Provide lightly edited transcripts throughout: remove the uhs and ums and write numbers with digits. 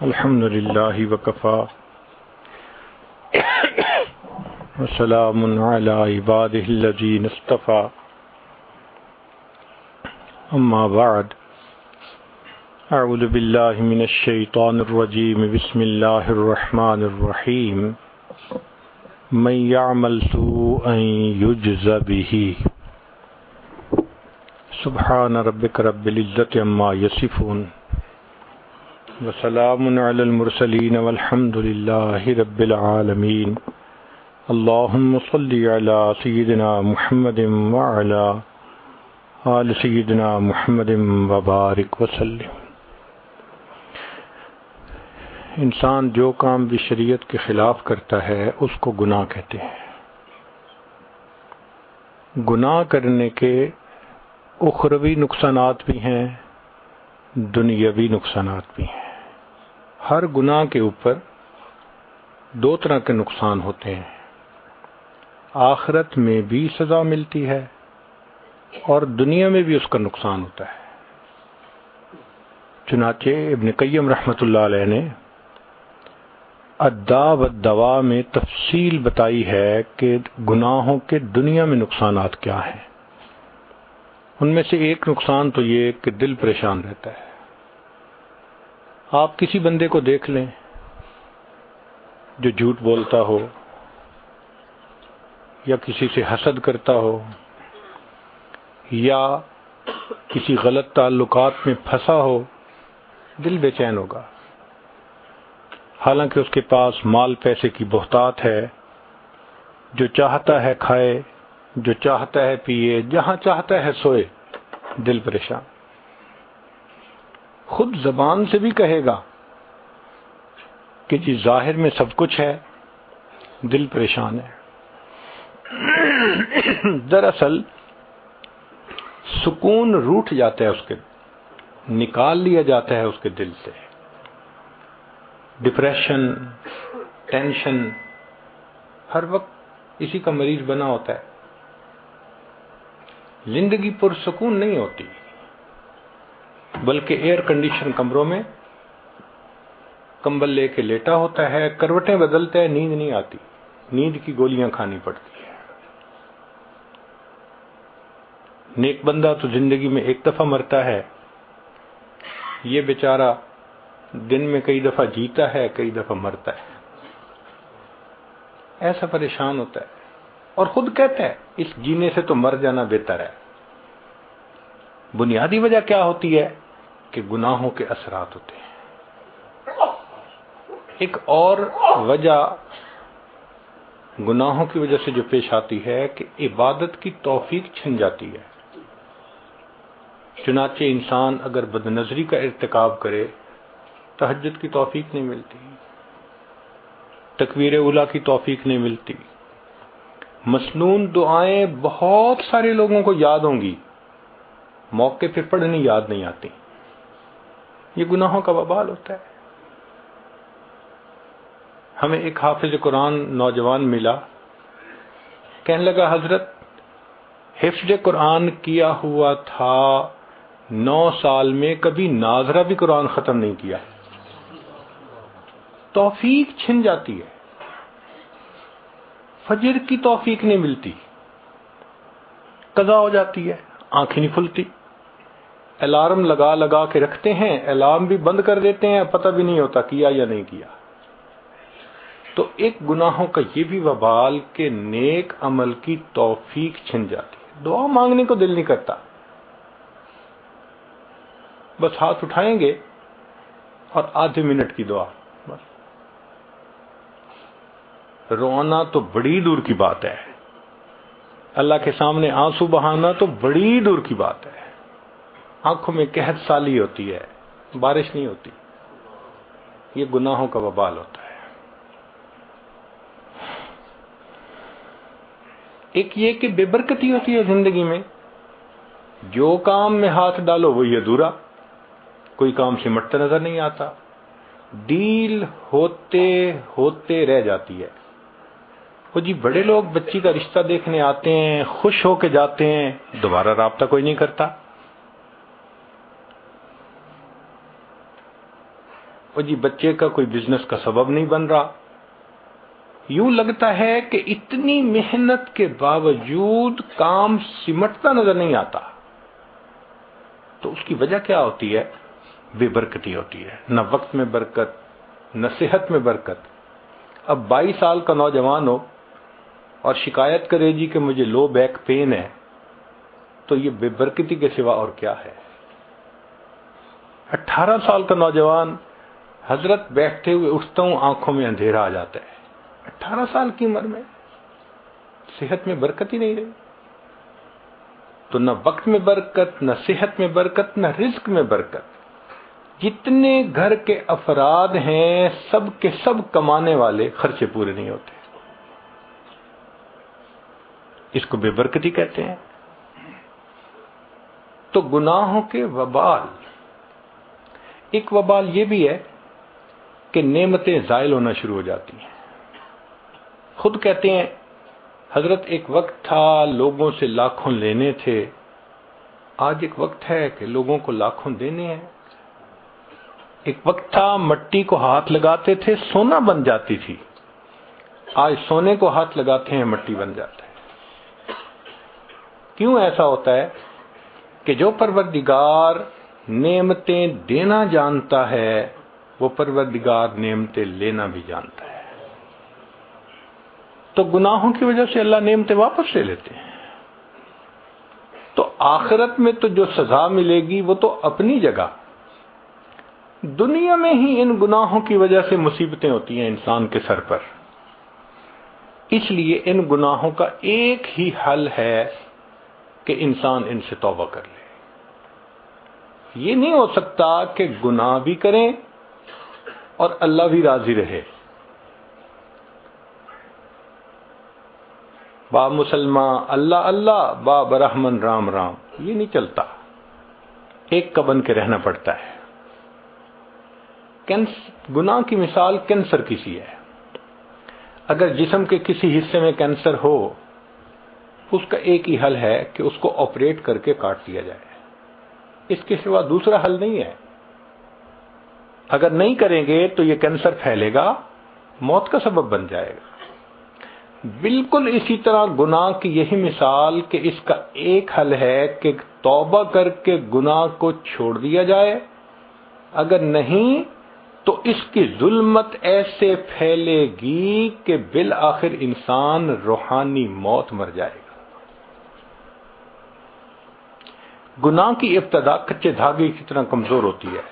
الحمد للہ وکفا وسلام علی عبادہ الذین اصطفى اما بعد اعوذ باللہ من الشیطان الرجیم بسم اللہ الرحمن الرحیم من یعمل سوءا یجز به سبحان ربک رب العزة عما یصفون وسلام علی المرسلین والحمد للہ رب العالمین اللہم صلی علی سیدنا محمد وعلی آل سیدنا محمد وبارک وسلم۔ انسان جو کام بھی شریعت کے خلاف کرتا ہے اس کو گناہ کہتے ہیں۔ گناہ کرنے کے اخروی نقصانات بھی ہیں، دنیاوی نقصانات بھی ہیں۔ ہر گناہ کے اوپر دو طرح کے نقصان ہوتے ہیں، آخرت میں بھی سزا ملتی ہے اور دنیا میں بھی اس کا نقصان ہوتا ہے۔ چنانچہ ابن قیم رحمۃ اللہ علیہ نے الداء والدواء میں تفصیل بتائی ہے کہ گناہوں کے دنیا میں نقصانات کیا ہیں۔ ان میں سے ایک نقصان تو یہ کہ دل پریشان رہتا ہے۔ آپ کسی بندے کو دیکھ لیں جو جھوٹ بولتا ہو یا کسی سے حسد کرتا ہو یا کسی غلط تعلقات میں پھنسا ہو، دل بے چین ہوگا، حالانکہ اس کے پاس مال پیسے کی بہتات ہے، جو چاہتا ہے کھائے، جو چاہتا ہے پیے، جہاں چاہتا ہے سوئے، دل پریشان۔ خود زبان سے بھی کہے گا کہ جی ظاہر میں سب کچھ ہے، دل پریشان ہے۔ دراصل سکون روٹھ جاتا ہے، اس کے نکال لیا جاتا ہے اس کے دل سے۔ ڈپریشن، ٹینشن، ہر وقت اسی کا مریض بنا ہوتا ہے۔ زندگی پرسکون نہیں ہوتی، بلکہ ایئر کنڈیشن کمروں میں کمبل لے کے لیٹا ہوتا ہے، کروٹیں بدلتا ہے، نیند نہیں آتی، نیند کی گولیاں کھانی پڑتی ہے۔ نیک بندہ تو زندگی میں ایک دفعہ مرتا ہے، یہ بیچارہ دن میں کئی دفعہ جیتا ہے، کئی دفعہ مرتا ہے، ایسا پریشان ہوتا ہے اور خود کہتا ہے اس جینے سے تو مر جانا بہتر ہے۔ بنیادی وجہ کیا ہوتی ہے کہ گناہوں کے اثرات ہوتے ہیں۔ ایک اور وجہ گناہوں کی وجہ سے جو پیش آتی ہے کہ عبادت کی توفیق چھن جاتی ہے۔ چنانچہ انسان اگر بدنظری کا ارتکاب کرے، تہجد کی توفیق نہیں ملتی، تکبیر اولیٰ کی توفیق نہیں ملتی، مسنون دعائیں بہت سارے لوگوں کو یاد ہوں گی، موقع پہ پڑھنی یاد نہیں آتی۔ یہ گناہوں کا وبال ہوتا ہے۔ ہمیں ایک حافظ قرآن نوجوان ملا، کہنے لگا حضرت حفظ قرآن کیا ہوا تھا 9 سال میں، کبھی ناظرہ بھی قرآن ختم نہیں کیا۔ توفیق چھن جاتی ہے، فجر کی توفیق نہیں ملتی، قضا ہو جاتی ہے، آنکھیں نہیں کھلتی، الارم لگا لگا کے رکھتے ہیں، الارم بھی بند کر دیتے ہیں، پتہ بھی نہیں ہوتا کیا یا نہیں کیا۔ تو ایک گناہوں کا یہ بھی وبال کہ نیک عمل کی توفیق چھن جاتی ہے، دعا مانگنے کو دل نہیں کرتا، بس ہاتھ اٹھائیں گے اور آدھے منٹ کی دعا، بس۔ رونا تو بڑی دور کی بات ہے، اللہ کے سامنے آنسو بہانا تو بڑی دور کی بات ہے۔ آنکھوں میں قحط سالی ہوتی ہے، بارش نہیں ہوتی، یہ گناہوں کا وبال ہوتا ہے۔ ایک یہ کہ بے برکتی ہوتی ہے زندگی میں، جو کام میں ہاتھ ڈالو وہی ادھورا، کوئی کام سمٹتا نظر نہیں آتا، ڈیل ہوتے ہوتے رہ جاتی ہے۔ وہ جی بڑے لوگ بچی کا رشتہ دیکھنے آتے ہیں، خوش ہو کے جاتے ہیں، دوبارہ رابطہ کوئی نہیں کرتا۔ وہ جی بچے کا کوئی بزنس کا سبب نہیں بن رہا. یوں لگتا ہے کہ اتنی محنت کے باوجود کام سمٹتا نظر نہیں آتا. تو اس کی وجہ کیا ہوتی ہے؟ بے برکتی ہوتی ہے. نہ وقت میں برکت، نہ صحت میں برکت. اب 22 سال کا نوجوان ہو اور شکایت کرے جی کہ مجھے لو بیک پین ہے، تو یہ بے برکتی کے سوا اور کیا ہے؟ 18 سال کا نوجوان، حضرت بیٹھتے ہوئے اٹھتا ہوں آنکھوں میں اندھیرا آ جاتا ہے. 18 سال کی عمر میں صحت میں برکت ہی نہیں رہی. تو نہ وقت میں برکت، نہ صحت میں برکت، نہ رزق میں برکت. جتنے گھر کے افراد ہیں سب کے سب کمانے والے، خرچے پورے نہیں ہوتے. اس کو بے برکتی کہتے ہیں. تو گناہوں کے وبال، ایک وبال یہ بھی ہے کہ نعمتیں زائل ہونا شروع ہو جاتی ہیں. خود کہتے ہیں حضرت ایک وقت تھا لوگوں سے لاکھوں لینے تھے، آج ایک وقت ہے کہ لوگوں کو لاکھوں دینے ہیں. ایک وقت تھا مٹی کو ہاتھ لگاتے تھے سونا بن جاتی تھی، آج سونے کو ہاتھ لگاتے ہیں مٹی بن جاتا ہے. کیوں ایسا ہوتا ہے؟ کہ جو پروردگار نعمتیں دینا جانتا ہے وہ پروردگار نعمتیں لینا بھی جانتا ہے. تو گناہوں کی وجہ سے اللہ نعمتیں واپس لے لیتے ہیں. تو آخرت میں تو جو سزا ملے گی وہ تو اپنی جگہ، دنیا میں ہی ان گناہوں کی وجہ سے مصیبتیں ہوتی ہیں انسان کے سر پر. اس لیے ان گناہوں کا ایک ہی حل ہے کہ انسان ان سے توبہ کر لے. یہ نہیں ہو سکتا کہ گناہ بھی کریں اور اللہ بھی راضی رہے. با مسلمان اللہ اللہ، با برحمن رام رام، یہ نہیں چلتا. ایک کا بن کے رہنا پڑتا ہے. گناہ کی مثال کینسر کی سی ہے. اگر جسم کے کسی حصے میں کینسر ہو، اس کا ایک ہی حل ہے کہ اس کو آپریٹ کر کے کاٹ دیا جائے. اس کے سوا دوسرا حل نہیں ہے. اگر نہیں کریں گے تو یہ کینسر پھیلے گا، موت کا سبب بن جائے گا. بالکل اسی طرح گناہ کی یہی مثال کہ اس کا ایک حل ہے کہ توبہ کر کے گناہ کو چھوڑ دیا جائے. اگر نہیں تو اس کی ظلمت ایسے پھیلے گی کہ بالآخر انسان روحانی موت مر جائے گا. گناہ کی ابتدا کچے دھاگے کی طرح کمزور ہوتی ہے.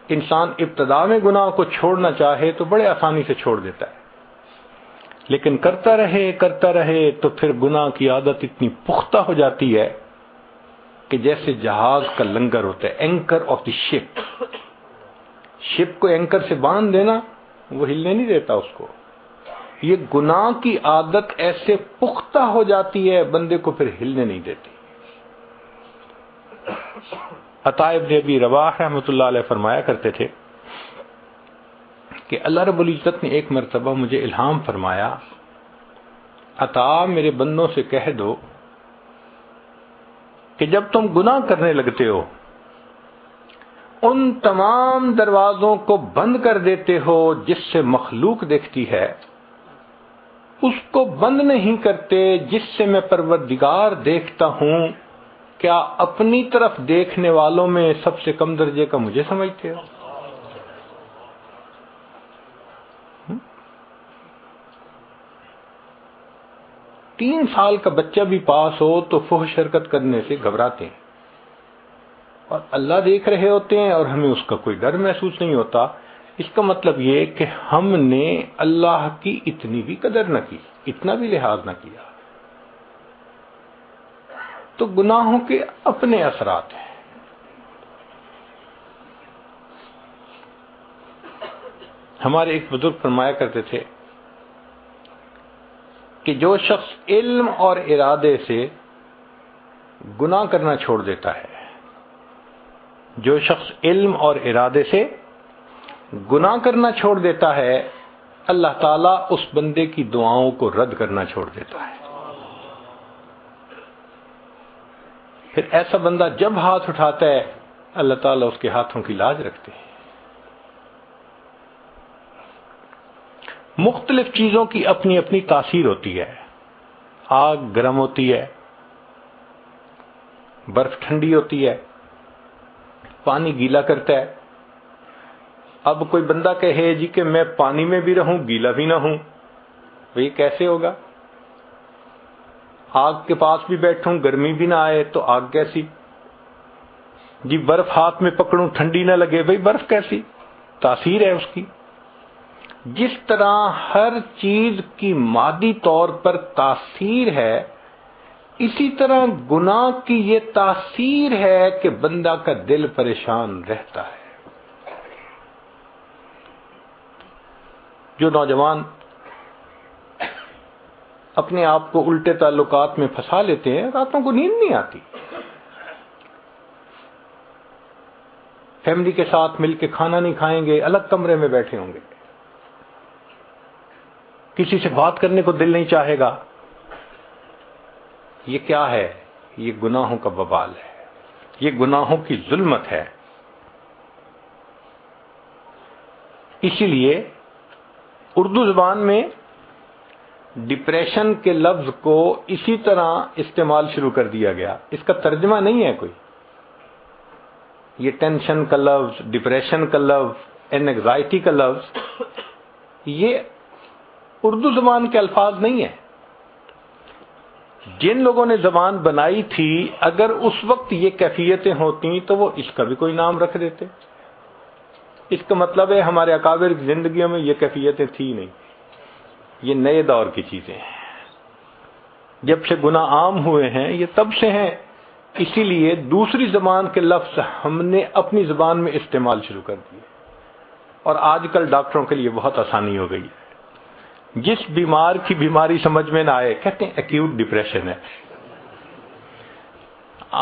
انسان ابتدا میں گناہ کو چھوڑنا چاہے تو بڑے آسانی سے چھوڑ دیتا ہے، لیکن کرتا رہے تو پھر گناہ کی عادت اتنی پختہ ہو جاتی ہے کہ جیسے جہاز کا لنگر ہوتا ہے، اینکر آف دی شپ. شپ کو اینکر سے باندھ دینا، وہ ہلنے نہیں دیتا اس کو. یہ گناہ کی عادت ایسے پختہ ہو جاتی ہے بندے کو پھر ہلنے نہیں دیتی. عطا ابن ابی رواح رحمۃ اللہ علیہ فرمایا کرتے تھے کہ اللہ رب العزت نے ایک مرتبہ مجھے الہام فرمایا، عطا میرے بندوں سے کہہ دو کہ جب تم گناہ کرنے لگتے ہو ان تمام دروازوں کو بند کر دیتے ہو جس سے مخلوق دیکھتی ہے، اس کو بند نہیں کرتے جس سے میں پروردگار دیکھتا ہوں. کیا اپنی طرف دیکھنے والوں میں سب سے کم درجے کا مجھے سمجھتے ہو؟ تین سال کا بچہ بھی پاس ہو تو فحش حرکت کرنے سے گھبراتے ہیں، اور اللہ دیکھ رہے ہوتے ہیں اور ہمیں اس کا کوئی ڈر محسوس نہیں ہوتا. اس کا مطلب یہ کہ ہم نے اللہ کی اتنی بھی قدر نہ کی، اتنا بھی لحاظ نہ کیا. تو گناہوں کے اپنے اثرات ہیں. ہمارے ایک بزرگ فرمایا کرتے تھے کہ جو شخص علم اور ارادے سے گناہ کرنا چھوڑ دیتا ہے، جو شخص علم اور ارادے سے گناہ کرنا چھوڑ دیتا ہے، اللہ تعالیٰ اس بندے کی دعاؤں کو رد کرنا چھوڑ دیتا ہے. پھر ایسا بندہ جب ہاتھ اٹھاتا ہے اللہ تعالیٰ اس کے ہاتھوں کی لاج رکھتے ہیں. مختلف چیزوں کی اپنی اپنی تاثیر ہوتی ہے. آگ گرم ہوتی ہے، برف ٹھنڈی ہوتی ہے، پانی گیلا کرتا ہے. اب کوئی بندہ کہے جی کہ میں پانی میں بھی رہوں گیلا بھی نہ ہوں، تو یہ کیسے ہوگا؟ آگ کے پاس بھی بیٹھوں گرمی بھی نہ آئے تو آگ کیسی؟ جی برف ہاتھ میں پکڑوں ٹھنڈی نہ لگے، بھئی برف کیسی؟ تاثیر ہے اس کی. جس طرح ہر چیز کی مادی طور پر تاثیر ہے، اسی طرح گناہ کی یہ تاثیر ہے کہ بندہ کا دل پریشان رہتا ہے. جو نوجوان اپنے آپ کو الٹے تعلقات میں پھنسا لیتے ہیں، راتوں کو نیند نہیں آتی. فیملی کے ساتھ مل کے کھانا نہیں کھائیں گے، الگ کمرے میں بیٹھے ہوں گے، کسی سے بات کرنے کو دل نہیں چاہے گا. یہ کیا ہے؟ یہ گناہوں کا وبال ہے، یہ گناہوں کی ظلمت ہے. اسی لیے اردو زبان میں ڈپریشن کے لفظ کو اسی طرح استعمال شروع کر دیا گیا. اس کا ترجمہ نہیں ہے کوئی. یہ ٹینشن کا لفظ، ڈپریشن کا لفظ، اینگزائٹی کا لفظ، یہ اردو زبان کے الفاظ نہیں ہیں. جن لوگوں نے زبان بنائی تھی، اگر اس وقت یہ کیفیتیں ہوتی تو وہ اس کا بھی کوئی نام رکھ دیتے. اس کا مطلب ہے ہمارے اکابر کی زندگیوں میں یہ کیفیتیں تھی نہیں، یہ نئے دور کی چیزیں ہیں. جب سے گناہ عام ہوئے ہیں یہ تب سے ہیں. اسی لیے دوسری زبان کے لفظ ہم نے اپنی زبان میں استعمال شروع کر دیے، اور آج کل ڈاکٹروں کے لیے بہت آسانی ہو گئی ہے. جس بیمار کی بیماری سمجھ میں نہ آئے کہتے ہیں ایکیوٹ ڈپریشن ہے.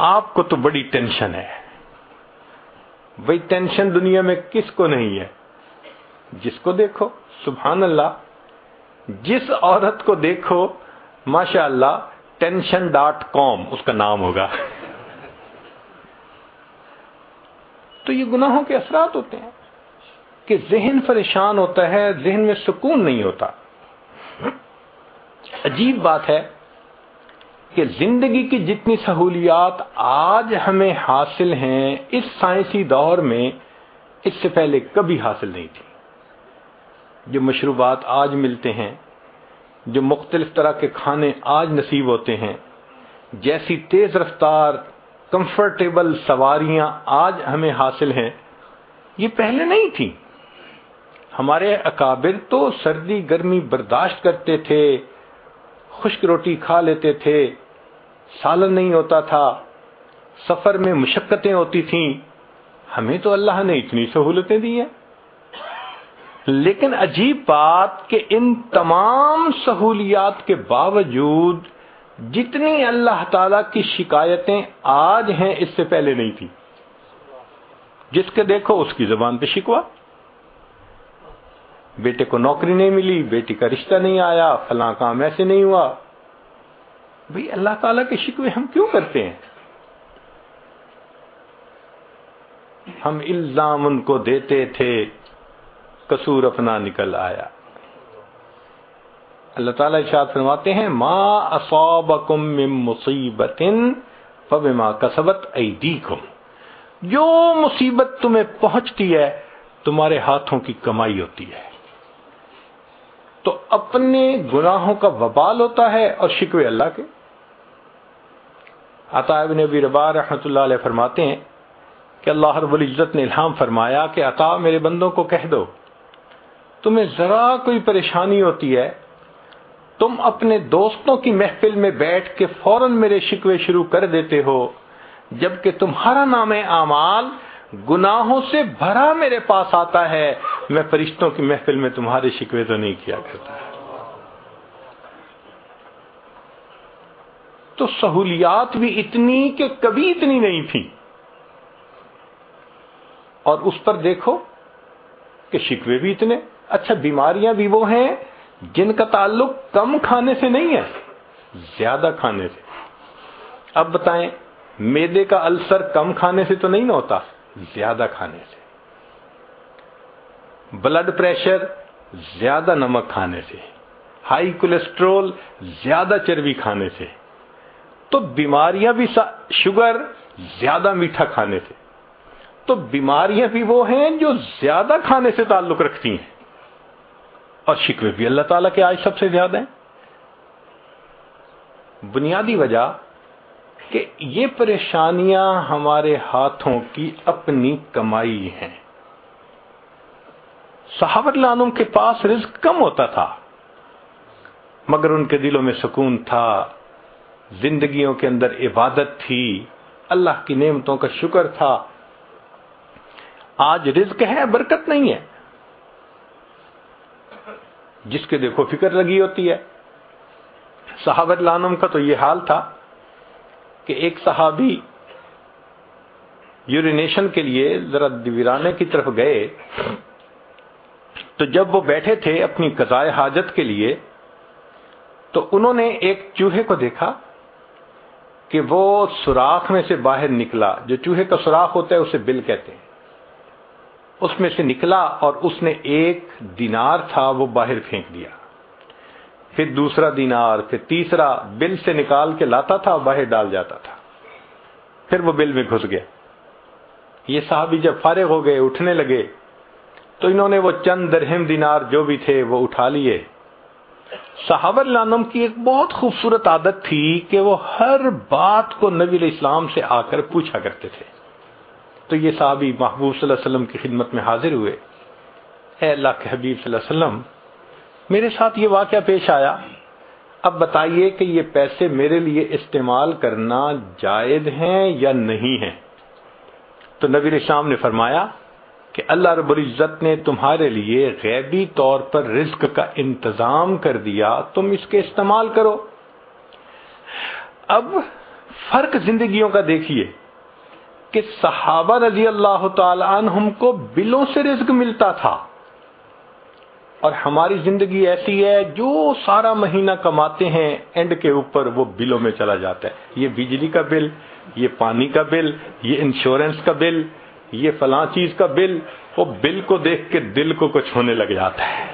آپ کو تو بڑی ٹینشن ہے. بھئی ٹینشن دنیا میں کس کو نہیں ہے؟ جس کو دیکھو. سبحان اللہ، جس عورت کو دیکھو ماشاءاللہ tension.com اس کا نام ہوگا. تو یہ گناہوں کے اثرات ہوتے ہیں کہ ذہن پریشان ہوتا ہے، ذہن میں سکون نہیں ہوتا. عجیب بات ہے کہ زندگی کی جتنی سہولیات آج ہمیں حاصل ہیں اس سائنسی دور میں، اس سے پہلے کبھی حاصل نہیں تھی. جو مشروبات آج ملتے ہیں، جو مختلف طرح کے کھانے آج نصیب ہوتے ہیں، جیسی تیز رفتار کمفرٹیبل سواریاں آج ہمیں حاصل ہیں، یہ پہلے نہیں تھی. ہمارے اکابر تو سردی گرمی برداشت کرتے تھے، خشک روٹی کھا لیتے تھے، سالن نہیں ہوتا تھا، سفر میں مشقتیں ہوتی تھیں. ہمیں تو اللہ نے اتنی سہولتیں دی ہیں. لیکن عجیب بات کہ ان تمام سہولیات کے باوجود جتنی اللہ تعالیٰ کی شکایتیں آج ہیں اس سے پہلے نہیں تھی. جس کے دیکھو اس کی زبان پہ شکوہ. بیٹے کو نوکری نہیں ملی، بیٹی کا رشتہ نہیں آیا، فلاں کام ایسے نہیں ہوا. بھئی اللہ تعالیٰ کے شکوے ہم کیوں کرتے ہیں؟ ہم الزام ان کو دیتے تھے، قصور اپنا نکل آیا. اللہ تعالیٰ ارشاد فرماتے ہیں ما اصابکم من مصیبت فبما کسبت ایدیکم. جو مصیبت تمہیں پہنچتی ہے تمہارے ہاتھوں کی کمائی ہوتی ہے. تو اپنے گناہوں کا وبال ہوتا ہے اور شکوے اللہ کے. عطا ابن ابی رباح رحمۃ اللہ علیہ فرماتے ہیں کہ اللہ رب العزت نے الہام فرمایا کہ عطا میرے بندوں کو کہہ دو، تمہیں ذرا کوئی پریشانی ہوتی ہے تم اپنے دوستوں کی محفل میں بیٹھ کے فوراً میرے شکوے شروع کر دیتے ہو، جبکہ تمہارا نام اعمال گناہوں سے بھرا میرے پاس آتا ہے. میں فرشتوں کی محفل میں تمہارے شکوے تو نہیں کیا کرتا. تو سہولیات بھی اتنی کہ کبھی اتنی نہیں تھی، اور اس پر دیکھو کہ شکوے بھی اتنے. اچھا بیماریاں بھی وہ ہیں جن کا تعلق کم کھانے سے نہیں ہے، زیادہ کھانے سے. اب بتائیں معدے کا السر کم کھانے سے تو نہیں نہ ہوتا، زیادہ کھانے سے. بلڈ پریشر زیادہ نمک کھانے سے، ہائی کولیسٹرول زیادہ چربی کھانے سے، تو بیماریاں بھی شوگر زیادہ میٹھا کھانے سے، تو بیماریاں بھی وہ ہیں جو زیادہ کھانے سے تعلق رکھتی ہیں، اور شکوے بھی اللہ تعالیٰ کے آج سب سے زیادہ ہیں۔ بنیادی وجہ کہ یہ پریشانیاں ہمارے ہاتھوں کی اپنی کمائی ہیں۔ صحابہ رضی اللہ عنہم کے پاس رزق کم ہوتا تھا، مگر ان کے دلوں میں سکون تھا، زندگیوں کے اندر عبادت تھی، اللہ کی نعمتوں کا شکر تھا۔ آج رزق ہے، برکت نہیں ہے، جس کے دیکھو فکر لگی ہوتی ہے۔ صحابہ رضی اللہ عنہم کا تو یہ حال تھا کہ ایک صحابی یورینیشن کے لیے ذرا ویرانے کی طرف گئے، تو جب وہ بیٹھے تھے اپنی قضائے حاجت کے لیے، تو انہوں نے ایک چوہے کو دیکھا کہ وہ سوراخ میں سے باہر نکلا۔ جو چوہے کا سوراخ ہوتا ہے اسے بل کہتے ہیں، اس میں سے نکلا اور اس نے 1 دینار تھا وہ باہر پھینک دیا، پھر دوسرا دینار، پھر تیسرا، بل سے نکال کے لاتا تھا باہر ڈال جاتا تھا، پھر وہ بل میں گھس گیا۔ یہ صحابی جب فارغ ہو گئے، اٹھنے لگے، تو انہوں نے وہ چند درہم دینار جو بھی تھے وہ اٹھا لیے۔ صحابہ رضی اللہ عنہم کی ایک بہت خوبصورت عادت تھی کہ وہ ہر بات کو نبی علیہ السلام سے آ کر پوچھا کرتے تھے۔ تو یہ صحابی محبوب صلی اللہ علیہ وسلم کی خدمت میں حاضر ہوئے، اے اللہ کے حبیب صلی اللہ علیہ وسلم، میرے ساتھ یہ واقعہ پیش آیا، اب بتائیے کہ یہ پیسے میرے لیے استعمال کرنا جائز ہیں یا نہیں ہیں؟ تو نبی علیہ السلام نے فرمایا کہ اللہ رب العزت نے تمہارے لیے غیبی طور پر رزق کا انتظام کر دیا، تم اس کے استعمال کرو۔ اب فرق زندگیوں کا دیکھیے کہ صحابہ رضی اللہ تعالی عنہم کو بلوں سے رزق ملتا تھا، اور ہماری زندگی ایسی ہے جو سارا مہینہ کماتے ہیں، اینڈ کے اوپر وہ بلوں میں چلا جاتا ہے۔ یہ بجلی کا بل، یہ پانی کا بل، یہ انشورنس کا بل، یہ فلاں چیز کا بل، وہ بل کو دیکھ کے دل کو کچھ ہونے لگ جاتا ہے۔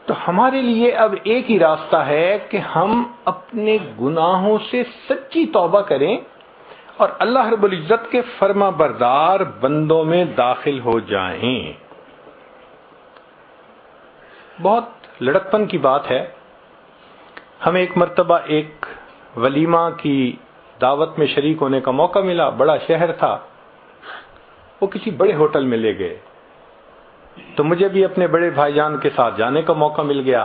تو ہمارے لیے اب ایک ہی راستہ ہے کہ ہم اپنے گناہوں سے سچی توبہ کریں اور اللہ رب العزت کے فرما بردار بندوں میں داخل ہو جائیں۔ بہت لڑکپن کی بات ہے، ہمیں ایک مرتبہ ایک ولیمہ کی دعوت میں شریک ہونے کا موقع ملا، بڑا شہر تھا، وہ کسی بڑے ہوٹل میں لے گئے، تو مجھے بھی اپنے بڑے بھائی جان کے ساتھ جانے کا موقع مل گیا۔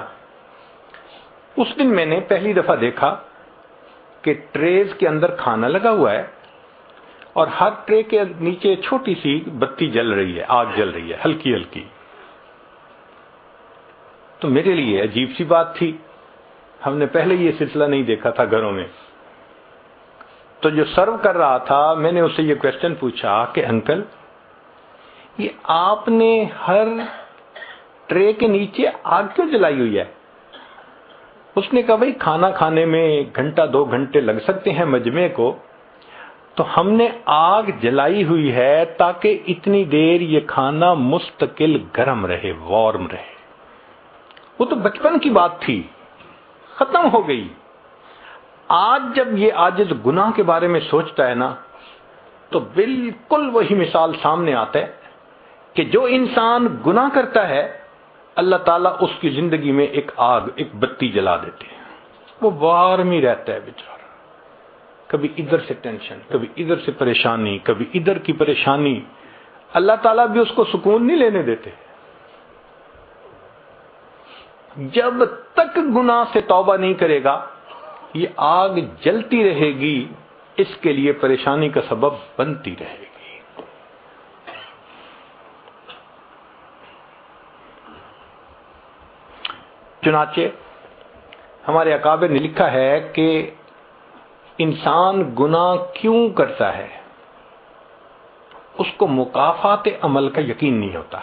اس دن میں نے پہلی دفعہ دیکھا کہ ٹریز کے اندر کھانا لگا ہوا ہے، اور ہر ٹرے کے نیچے چھوٹی سی بتی جل رہی ہے، آگ جل رہی ہے ہلکی ہلکی۔ تو میرے لیے عجیب سی بات تھی، ہم نے پہلے یہ سلسلہ نہیں دیکھا تھا گھروں میں۔ تو جو سرو کر رہا تھا، میں نے اس سے یہ کویسچن پوچھا کہ انکل، یہ آپ نے ہر ٹرے کے نیچے آگ کیوں جلائی ہوئی ہے؟ اس نے کہا بھائی کھانا کھانے میں 1 گھنٹہ 2 گھنٹے لگ سکتے ہیں مجمع کو، تو ہم نے آگ جلائی ہوئی ہے تاکہ اتنی دیر یہ کھانا مستقل گرم رہے، وارم رہے۔ وہ تو بچپن کی بات تھی، ختم ہو گئی۔ آج جب یہ عاجز گناہ کے بارے میں سوچتا ہے نا، تو بالکل وہی مثال سامنے آتا ہے کہ جو انسان گناہ کرتا ہے، اللہ تعالیٰ اس کی زندگی میں ایک آگ، ایک بتی جلا دیتے ہیں، وہ وارم ہی رہتا ہے بیچارہ، کبھی ادھر سے ٹینشن، کبھی ادھر سے پریشانی، کبھی ادھر کی پریشانی۔ اللہ تعالیٰ بھی اس کو سکون نہیں لینے دیتے۔ جب تک گناہ سے توبہ نہیں کرے گا، یہ آگ جلتی رہے گی، اس کے لیے پریشانی کا سبب بنتی رہے گی۔ چنانچہ ہمارے اکابر نے لکھا ہے کہ انسان گناہ کیوں کرتا ہے؟ اس کو مکافات عمل کا یقین نہیں ہوتا۔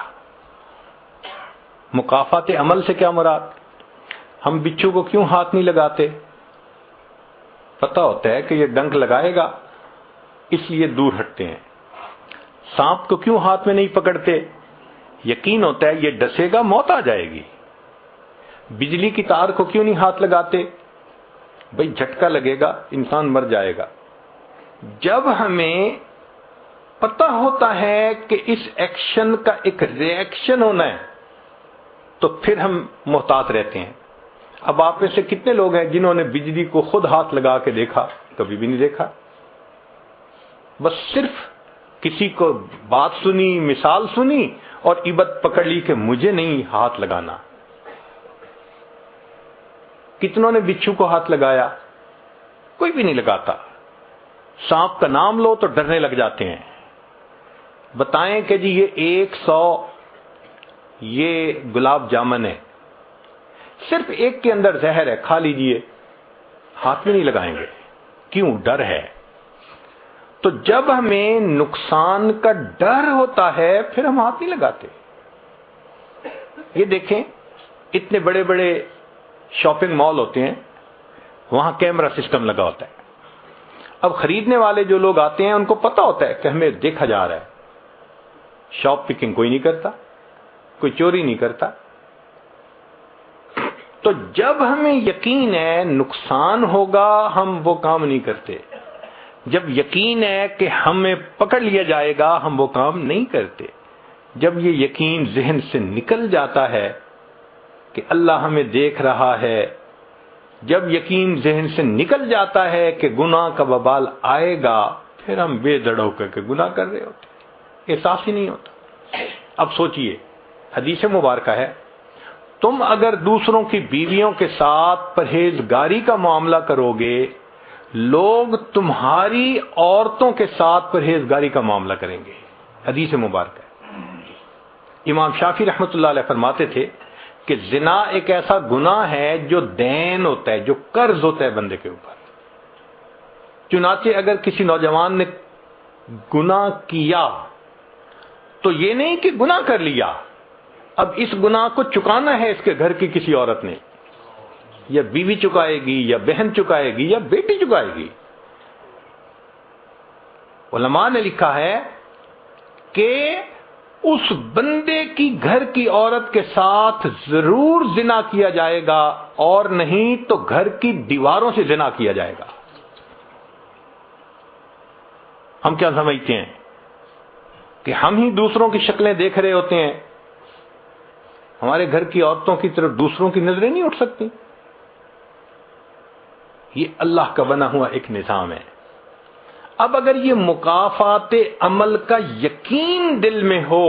مکافات عمل سے کیا مراد؟ ہم بچھو کو کیوں ہاتھ نہیں لگاتے؟ پتہ ہوتا ہے کہ یہ ڈنک لگائے گا اس لیے دور ہٹتے ہیں. سانپ کو کیوں ہاتھ میں نہیں پکڑتے؟ یقین ہوتا ہے یہ ڈسے گا موت آ جائے گی. بجلی کی تار کو کیوں نہیں ہاتھ لگاتے؟ بھئی جھٹکا لگے گا، انسان مر جائے گا. جب ہمیں پتہ ہوتا ہے کہ اس ایکشن کا ایک ری ایکشن ہونا ہے تو پھر ہم محتاط رہتے ہیں. اب آپ میں سے کتنے لوگ ہیں جنہوں نے بجلی کو خود ہاتھ لگا کے دیکھا؟ کبھی بھی نہیں دیکھا. بس صرف کسی کو بات سنی، مثال سنی اور عبادت پکڑ لی کہ مجھے نہیں ہاتھ لگانا. کتنوں نے بچھو کو ہاتھ لگایا؟ کوئی بھی نہیں لگاتا. سانپ کا نام لو تو ڈرنے لگ جاتے ہیں. بتائیں کہ جی یہ 100 یہ گلاب جامن ہے، صرف ایک کے اندر زہر ہے، کھا لیجئے، ہاتھ بھی نہیں لگائیں گے. کیوں؟ ڈر ہے. تو جب ہمیں نقصان کا ڈر ہوتا ہے پھر ہم ہاتھ نہیں لگاتے. یہ دیکھیں اتنے بڑے بڑے شاپنگ مال ہوتے ہیں، وہاں کیمرہ سسٹم لگا ہوتا ہے. اب خریدنے والے جو لوگ آتے ہیں ان کو پتا ہوتا ہے کہ ہمیں دیکھا جا رہا ہے. شاپ پکنگ کوئی نہیں کرتا، کوئی چوری نہیں کرتا. تو جب ہمیں یقین ہے نقصان ہوگا ہم وہ کام نہیں کرتے. جب یقین ہے کہ ہمیں پکڑ لیا جائے گا ہم وہ کام نہیں کرتے. جب یہ یقین ذہن سے نکل جاتا ہے کہ اللہ ہمیں دیکھ رہا ہے، جب یقین ذہن سے نکل جاتا ہے کہ گناہ کا وبال آئے گا، پھر ہم بے دڑ ہو کر کے گناہ کر رہے ہوتے، احساس ہی نہیں ہوتا. اب سوچئے، حدیث مبارکہ ہے تم اگر دوسروں کی بیویوں کے ساتھ پرہیزگاری کا معاملہ کرو گے، لوگ تمہاری عورتوں کے ساتھ پرہیزگاری کا معاملہ کریں گے. حدیث مبارکہ ہے. امام شافعی رحمۃ اللہ علیہ فرماتے تھے کہ زنا ایک ایسا گناہ ہے جو دین ہوتا ہے، جو قرض ہوتا ہے بندے کے اوپر. چنانچہ اگر کسی نوجوان نے گناہ کیا تو یہ نہیں کہ گناہ کر لیا، اب اس گناہ کو چکانا ہے اس کے گھر کی کسی عورت نے، یا بیوی چکائے گی، یا بہن چکائے گی، یا بیٹی چکائے گی. علماء نے لکھا ہے کہ اس بندے کی گھر کی عورت کے ساتھ ضرور زنا کیا جائے گا، اور نہیں تو گھر کی دیواروں سے زنا کیا جائے گا. ہم کیا سمجھتے ہیں کہ ہم ہی دوسروں کی شکلیں دیکھ رہے ہوتے ہیں، ہمارے گھر کی عورتوں کی طرف دوسروں کی نظریں نہیں اٹھ سکتی. یہ اللہ کا بنا ہوا ایک نظام ہے. اب اگر یہ مکافات عمل کا یقین دل میں ہو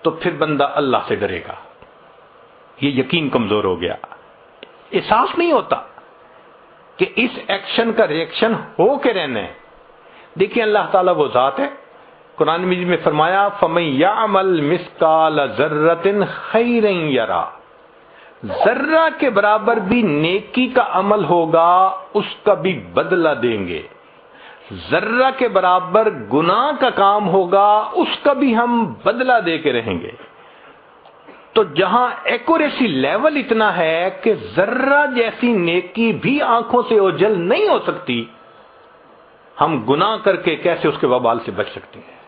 تو پھر بندہ اللہ سے ڈرے گا. یہ یقین کمزور ہو گیا، احساس نہیں ہوتا کہ اس ایکشن کا ریئیکشن ہو کے رہنا ہے. دیکھیں اللہ تعالیٰ وہ ذات ہے، قرآن مجید میں فرمایا فَمَن يَعْمَلْ مِثْقَالَ ذَرَّةٍ خَيْرًا يَرَهُ، ذرہ کے برابر بھی نیکی کا عمل ہوگا اس کا بھی بدلہ دیں گے. ذرہ کے برابر گناہ کا کام ہوگا اس کا بھی ہم بدلہ دے کے رہیں گے. تو جہاں ایکوریسی لیول اتنا ہے کہ ذرہ جیسی نیکی بھی آنکھوں سے اوجھل نہیں ہو سکتی، ہم گناہ کر کے کیسے اس کے وبال سے بچ سکتے ہیں؟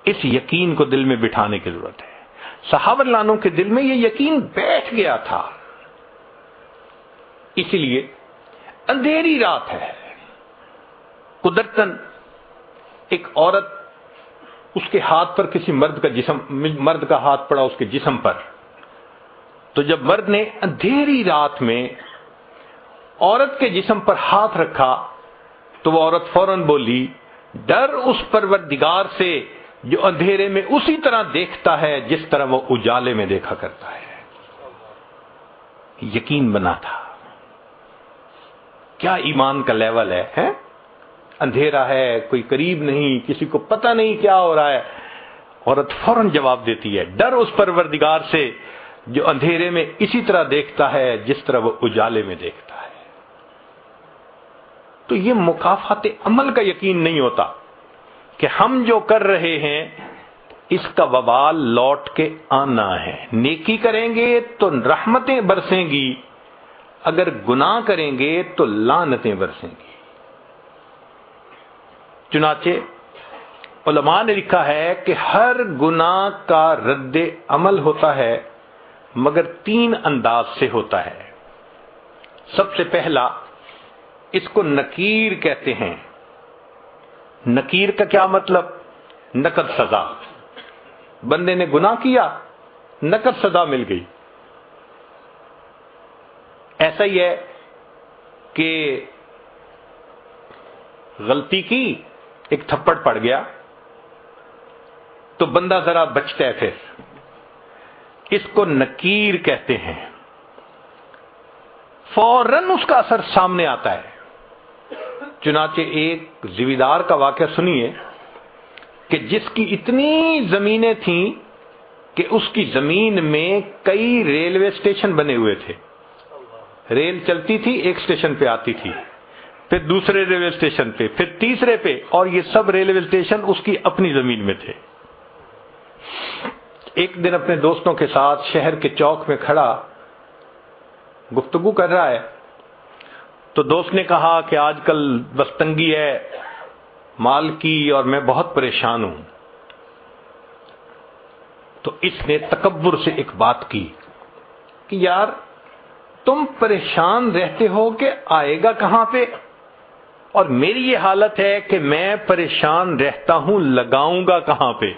اس یقین کو دل میں بٹھانے کی ضرورت ہے. صحابہ رضی اللہ عنہم کے دل میں یہ یقین بیٹھ گیا تھا. اسی لیے اندھیری رات ہے، قدرتاً ایک عورت، اس کے ہاتھ پر کسی مرد کا ہاتھ پڑا اس کے جسم پر. تو جب مرد نے اندھیری رات میں عورت کے جسم پر ہاتھ رکھا تو وہ عورت فوراً بولی، ڈر اس پروردگار سے جو اندھیرے میں اسی طرح دیکھتا ہے جس طرح وہ اجالے میں دیکھا کرتا ہے. یقین بنا تھا. کیا ایمان کا لیول ہے؟ اندھیرا ہے، کوئی قریب نہیں، کسی کو پتہ نہیں کیا ہو رہا ہے. عورت فوراً جواب دیتی ہے، ڈر اس پروردگار سے جو اندھیرے میں اسی طرح دیکھتا ہے جس طرح وہ اجالے میں دیکھتا ہے. تو یہ مکافات عمل کا یقین نہیں ہوتا کہ ہم جو کر رہے ہیں اس کا وبال لوٹ کے آنا ہے. نیکی کریں گے تو رحمتیں برسیں گی، اگر گناہ کریں گے تو لعنتیں برسیں گی. چنانچہ علماء نے لکھا ہے کہ ہر گناہ کا رد عمل ہوتا ہے مگر 3 انداز سے ہوتا ہے. سب سے پہلا اس کو نکیر کہتے ہیں. نکیر کا کیا مطلب؟ نقد سزا. بندے نے گناہ کیا، نقد سزا مل گئی. ایسا ہی ہے کہ غلطی کی، ایک تھپڑ پڑ گیا تو بندہ ذرا بچتا ہے، پھر اس کو نکیر کہتے ہیں. فوراً اس کا اثر سامنے آتا ہے. چنانچہ ایک زمیندار کا واقعہ سنیے کہ جس کی اتنی زمینیں تھیں کہ اس کی زمین میں کئی ریلوے اسٹیشن بنے ہوئے تھے. ریل چلتی تھی، ایک اسٹیشن پہ آتی تھی، پھر دوسرے ریلوے اسٹیشن پہ، پھر تیسرے پہ، اور یہ سب ریلوے اسٹیشن اس کی اپنی زمین میں تھے. ایک دن اپنے دوستوں کے ساتھ شہر کے چوک میں کھڑا گفتگو کر رہا ہے تو دوست نے کہا کہ آج کل بس تنگی ہے مال کی اور میں بہت پریشان ہوں. تو اس نے تکبر سے ایک بات کی کہ یار تم پریشان رہتے ہو کہ آئے گا کہاں پہ، اور میری یہ حالت ہے کہ میں پریشان رہتا ہوں، لگاؤں گا کہاں پہ.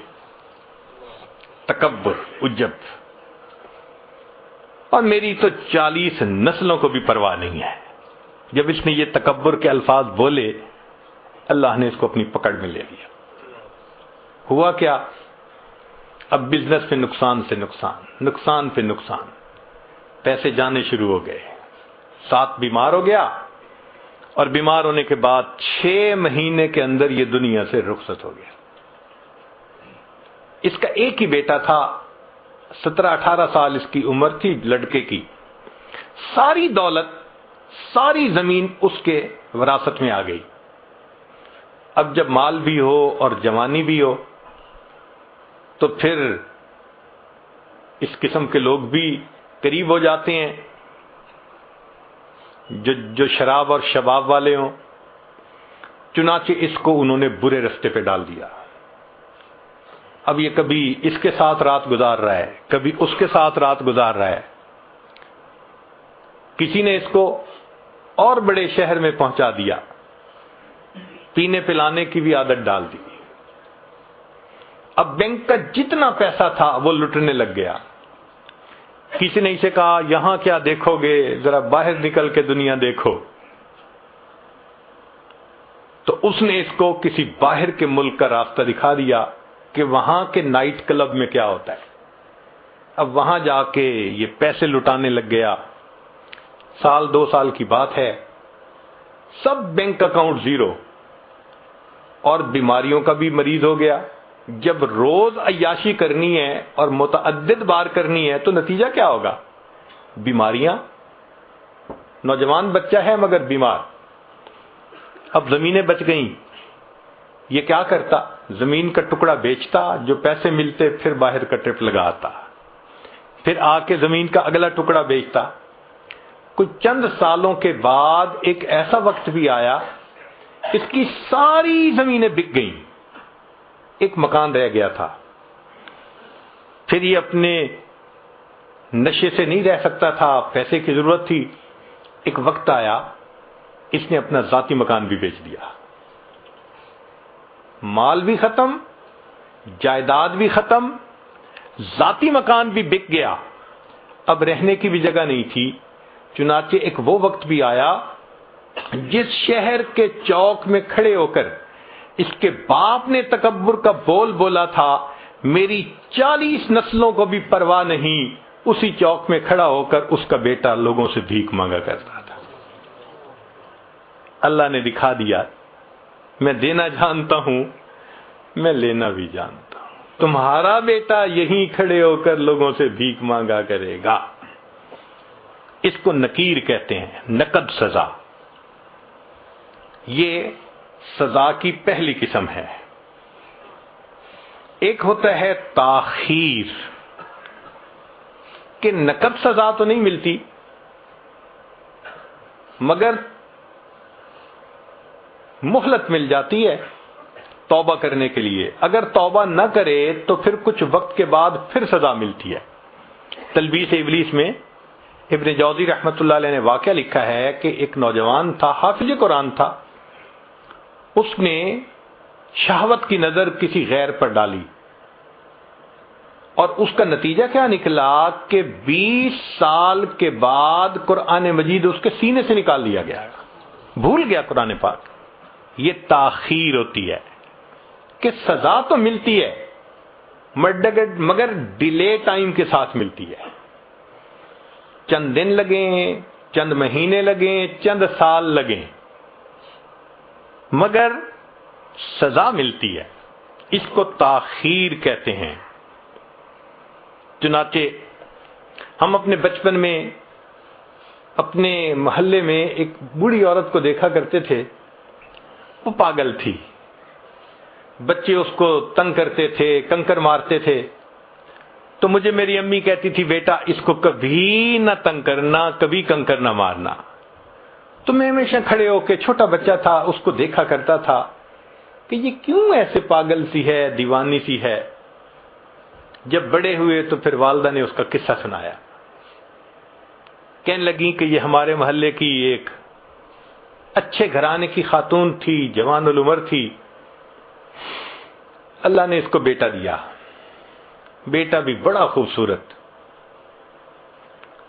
تکبر، عجب. اور میری تو 40 نسلوں کو بھی پرواہ نہیں ہے. جب اس نے یہ تکبر کے الفاظ بولے، اللہ نے اس کو اپنی پکڑ میں لے لیا. ہوا کیا؟ اب بزنس پہ نقصان سے نقصان، نقصان پہ نقصان، پیسے جانے شروع ہو گئے. ساتھ بیمار ہو گیا، اور بیمار ہونے کے بعد 6 مہینے کے اندر یہ دنیا سے رخصت ہو گیا. اس کا ایک ہی بیٹا تھا، 17-18 سال اس کی عمر تھی لڑکے کی. ساری دولت، ساری زمین اس کے وراثت میں آ گئی. اب جب مال بھی ہو اور جوانی بھی ہو تو پھر اس قسم کے لوگ بھی قریب ہو جاتے ہیں جو شراب اور شباب والے ہوں. چنانچہ اس کو انہوں نے برے رستے پہ ڈال دیا. اب یہ کبھی اس کے ساتھ رات گزار رہا ہے، کبھی اس کے ساتھ رات گزار رہا ہے. کسی نے اس کو اور بڑے شہر میں پہنچا دیا، پینے پلانے کی بھی عادت ڈال دی. اب بینک کا جتنا پیسہ تھا وہ لٹنے لگ گیا. کسی نے اسے کہا یہاں کیا دیکھو گے، ذرا باہر نکل کے دنیا دیکھو. تو اس نے اس کو کسی باہر کے ملک کا راستہ دکھا دیا کہ وہاں کے نائٹ کلب میں کیا ہوتا ہے. اب وہاں جا کے یہ پیسے لٹانے لگ گیا. 1-2 سال کی بات ہے، سب بینک اکاؤنٹ زیرو، اور بیماریوں کا بھی مریض ہو گیا. جب روز عیاشی کرنی ہے اور متعدد بار کرنی ہے تو نتیجہ کیا ہوگا؟ بیماریاں. نوجوان بچہ ہے مگر بیمار. اب زمینیں بچ گئیں، یہ کیا کرتا؟ زمین کا ٹکڑا بیچتا، جو پیسے ملتے پھر باہر کا ٹرپ لگاتا، پھر آ کے زمین کا اگلا ٹکڑا بیچتا. کچھ چند سالوں کے بعد ایک ایسا وقت بھی آیا، اس کی ساری زمینیں بک گئیں، ایک مکان رہ گیا تھا. پھر یہ اپنے نشے سے نہیں رہ سکتا تھا، پیسے کی ضرورت تھی. ایک وقت آیا اس نے اپنا ذاتی مکان بھی بیچ دیا. مال بھی ختم، جائیداد بھی ختم، ذاتی مکان بھی بک گیا. اب رہنے کی بھی جگہ نہیں تھی. چنانچہ ایک وہ وقت بھی آیا جس شہر کے چوک میں کھڑے ہو کر اس کے باپ نے تکبر کا بول بولا تھا، میری 40 نسلوں کو بھی پرواہ نہیں، اسی چوک میں کھڑا ہو کر اس کا بیٹا لوگوں سے بھیک مانگا کرتا تھا. اللہ نے دکھا دیا، میں دینا جانتا ہوں، میں لینا بھی جانتا ہوں. تمہارا بیٹا یہیں کھڑے ہو کر لوگوں سے بھیک مانگا کرے گا. اس کو نکیر کہتے ہیں، نقد سزا. یہ سزا کی پہلی قسم ہے. ایک ہوتا ہے تاخیر، کہ نقد سزا تو نہیں ملتی مگر مہلت مل جاتی ہے. توبہ کرنے کے لیے. اگر توبہ نہ کرے تو پھر کچھ وقت کے بعد پھر سزا ملتی ہے. تلبیس ابلیس میں ابن جوزی رحمۃ اللہ علیہ نے واقعہ لکھا ہے کہ ایک نوجوان تھا، حافظ قرآن تھا، اس نے شہوت کی نظر کسی غیر پر ڈالی اور اس کا نتیجہ کیا نکلا کہ 20 سال کے بعد قرآن مجید اس کے سینے سے نکال دیا گیا، بھول گیا قرآن پاک. یہ تاخیر ہوتی ہے کہ سزا تو ملتی ہے مگر ڈیلے ٹائم کے ساتھ ملتی ہے. چند دن لگیں، چند مہینے لگیں، چند سال لگیں، مگر سزا ملتی ہے. اس کو تاخیر کہتے ہیں. چنانچہ ہم اپنے بچپن میں اپنے محلے میں ایک بوڑھی عورت کو دیکھا کرتے تھے. وہ پاگل تھی، بچے اس کو تنگ کرتے تھے، کنکر مارتے تھے. تو مجھے میری امی کہتی تھی بیٹا اس کو کبھی نہ تنگ کرنا، کبھی کنکر نہ مارنا. تو میں ہمیشہ کھڑے ہو کے، چھوٹا بچہ تھا، اس کو دیکھا کرتا تھا کہ یہ کیوں ایسے پاگل سی ہے، دیوانی سی ہے. جب بڑے ہوئے تو پھر والدہ نے اس کا قصہ سنایا. کہنے لگی کہ یہ ہمارے محلے کی ایک اچھے گھرانے کی خاتون تھی، جوان العمر تھی. اللہ نے اس کو بیٹا دیا، بیٹا بھی بڑا خوبصورت،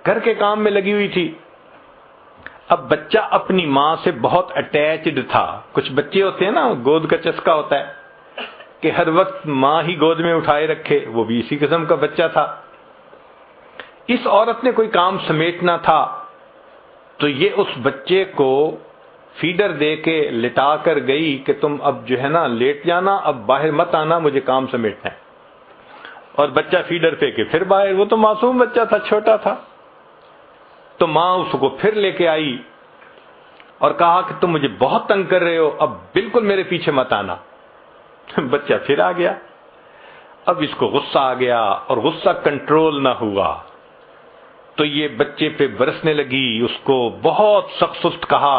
گھر کے کام میں لگی ہوئی تھی. اب بچہ اپنی ماں سے بہت اٹیچڈ تھا. کچھ بچے ہوتے ہیں نا، گود کا چسکا ہوتا ہے کہ ہر وقت ماں ہی گود میں اٹھائے رکھے. وہ بھی اسی قسم کا بچہ تھا. اس عورت نے کوئی کام سمیٹنا تھا تو یہ اس بچے کو فیڈر دے کے لٹا کر گئی کہ تم اب جو ہے نا لیٹ جانا، اب باہر مت آنا، مجھے کام سمیٹنا ہے. اور بچہ فیڈر پہ کے پھر باہر. وہ تو معصوم بچہ تھا، چھوٹا تھا. تو ماں اس کو پھر لے کے آئی اور کہا کہ تم مجھے بہت تنگ کر رہے ہو، اب بالکل میرے پیچھے مت آنا. بچہ پھر آ گیا. اب اس کو غصہ آ گیا اور غصہ کنٹرول نہ ہوا تو یہ بچے پہ برسنے لگی. اس کو بہت سخت سست کہا،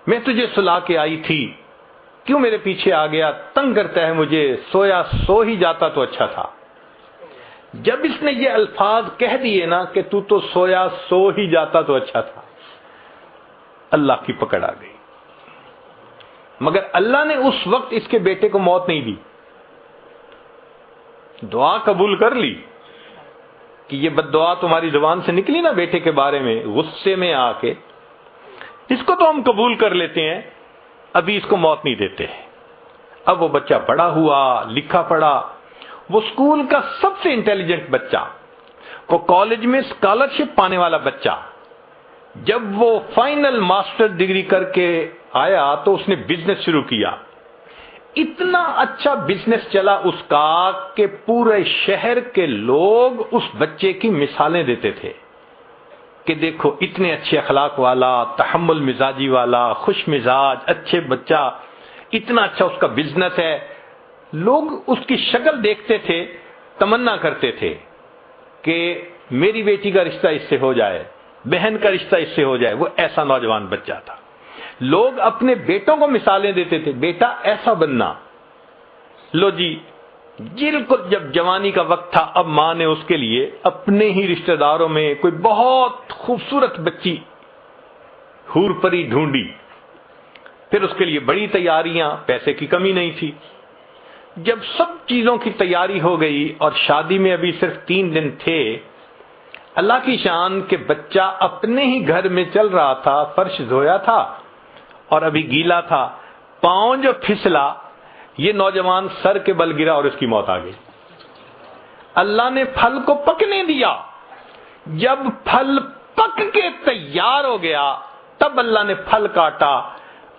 میں تجھے سلا کے آئی تھی، کیوں میرے پیچھے آ گیا، تنگ کرتا ہے مجھے، سویا سو ہی جاتا تو اچھا تھا. جب اس نے یہ الفاظ کہہ دیے نا کہ تو سویا سو ہی جاتا تو اچھا تھا، اللہ کی پکڑ آ گئی. مگر اللہ نے اس وقت اس کے بیٹے کو موت نہیں دی. دعا قبول کر لی کہ یہ بد دعا تمہاری زبان سے نکلی نا بیٹے کے بارے میں، غصے میں آ کے، اس کو تو ہم قبول کر لیتے ہیں، ابھی اس کو موت نہیں دیتے. اب وہ بچہ بڑا ہوا، لکھا پڑھا، وہ اسکول کا سب سے انٹیلیجنٹ بچہ، وہ کالج میں اسکالرشپ پانے والا بچہ. جب وہ فائنل ماسٹر ڈگری کر کے آیا تو اس نے بزنس شروع کیا. اتنا اچھا بزنس چلا اس کا کہ پورے شہر کے لوگ اس بچے کی مثالیں دیتے تھے کہ دیکھو اتنے اچھے اخلاق والا، تحمل مزاجی والا، خوش مزاج، اچھے بچہ، اتنا اچھا اس کا بزنس ہے. لوگ اس کی شکل دیکھتے تھے، تمنا کرتے تھے کہ میری بیٹی کا رشتہ اس سے ہو جائے، بہن کا رشتہ اس سے ہو جائے. وہ ایسا نوجوان بچہ تھا. لوگ اپنے بیٹوں کو مثالیں دیتے تھے، بیٹا ایسا بننا. لو جی، بالکل جب جوانی کا وقت تھا، اب ماں نے اس کے لیے اپنے ہی رشتہ داروں میں کوئی بہت خوبصورت بچی حور پری ڈھونڈی. پھر اس کے لیے بڑی تیاریاں، پیسے کی کمی نہیں تھی. جب سب چیزوں کی تیاری ہو گئی اور شادی میں ابھی صرف 3 دن تھے، اللہ کی شان کہ بچہ اپنے ہی گھر میں چل رہا تھا، فرش دھویا تھا اور ابھی گیلا تھا، پاؤں جو پھسلا، یہ نوجوان سر کے بل گرا اور اس کی موت آ گئی. اللہ نے پھل کو پکنے دیا. جب پھل پک کے تیار ہو گیا تب اللہ نے پھل کاٹا.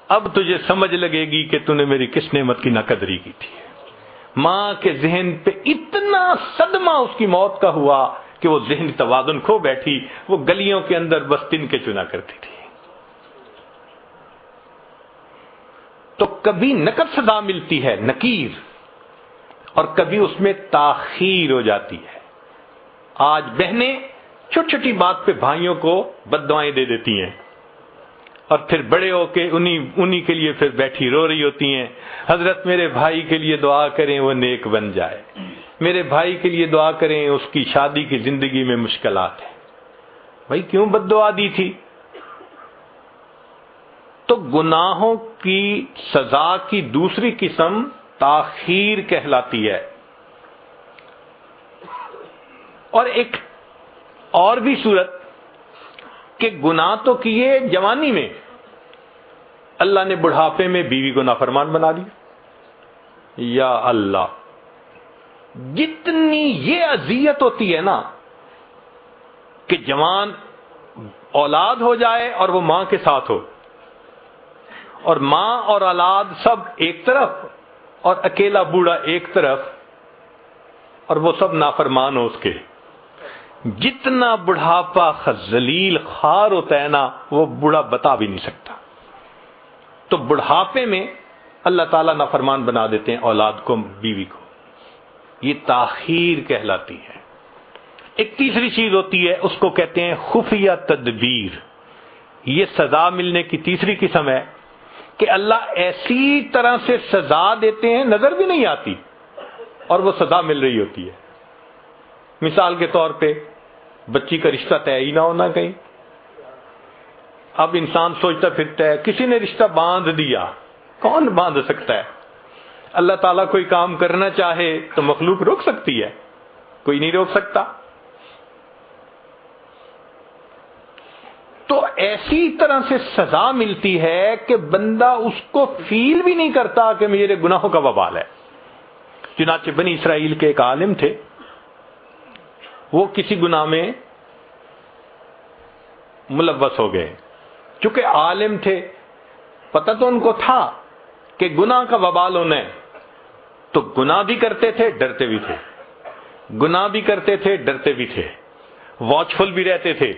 اب تجھے سمجھ لگے گی کہ تو نے میری کس نعمت کی ناقدری کی تھی. ماں کے ذہن پہ اتنا صدمہ اس کی موت کا ہوا کہ وہ ذہنی توازن کھو بیٹھی. وہ گلیوں کے اندر بس تن کے چنا کرتی تھی. تو کبھی نقد سزا ملتی ہے، نکیر، اور کبھی اس میں تاخیر ہو جاتی ہے. آج بہنیں چھوٹی چھوٹی بات پہ بھائیوں کو بد دعائیں دے دیتی ہیں. اور پھر بڑے ہو کے انہی کے لیے پھر بیٹھی رو رہی ہوتی ہیں، حضرت میرے بھائی کے لیے دعا کریں وہ نیک بن جائے، میرے بھائی کے لیے دعا کریں اس کی شادی کی زندگی میں مشکلات ہیں۔ بھائی کیوں بد دعا دی تھی؟ تو گناہوں کی سزا کی دوسری قسم تاخیر کہلاتی ہے۔ اور ایک اور بھی صورت کہ گناہ تو کیے جوانی میں، اللہ نے بڑھاپے میں بیوی کو نافرمان بنا دیا۔ یا اللہ، جتنی یہ اذیت ہوتی ہے نا کہ جوان اولاد ہو جائے اور وہ ماں کے ساتھ ہو، اور ماں اور اولاد سب ایک طرف اور اکیلا بوڑھا ایک طرف، اور وہ سب نافرمان ہو اس کے، جتنا بڑھاپا ذلیل خوار ہوتا ہے نا وہ بوڑھا بتا بھی نہیں سکتا۔ تو بڑھاپے میں اللہ تعالیٰ نافرمان بنا دیتے ہیں اولاد کو، بیوی کو، یہ تاخیر کہلاتی ہے۔ ایک تیسری چیز ہوتی ہے، اس کو کہتے ہیں خفیہ تدبیر۔ یہ سزا ملنے کی تیسری قسم ہے کہ اللہ ایسی طرح سے سزا دیتے ہیں نظر بھی نہیں آتی اور وہ سزا مل رہی ہوتی ہے۔ مثال کے طور پہ بچی کا رشتہ طے ہی نہ ہونا کہیں، اب انسان سوچتا پھرتا ہے کسی نے رشتہ باندھ دیا، کون باندھ سکتا ہے؟ اللہ تعالیٰ کوئی کام کرنا چاہے تو مخلوق روک سکتی ہے؟ کوئی نہیں روک سکتا۔ تو ایسی طرح سے سزا ملتی ہے کہ بندہ اس کو فیل بھی نہیں کرتا کہ میرے گناہوں کا وبال ہے۔ چنانچہ بنی اسرائیل کے ایک عالم تھے، وہ کسی گناہ میں ملوث ہو گئے، چونکہ عالم تھے، پتہ تو ان کو تھا کہ گناہ کا وبال ہونا ہے، تو گناہ بھی کرتے تھے ڈرتے بھی تھے، گناہ بھی کرتے تھے ڈرتے بھی تھے، واچفل بھی رہتے تھے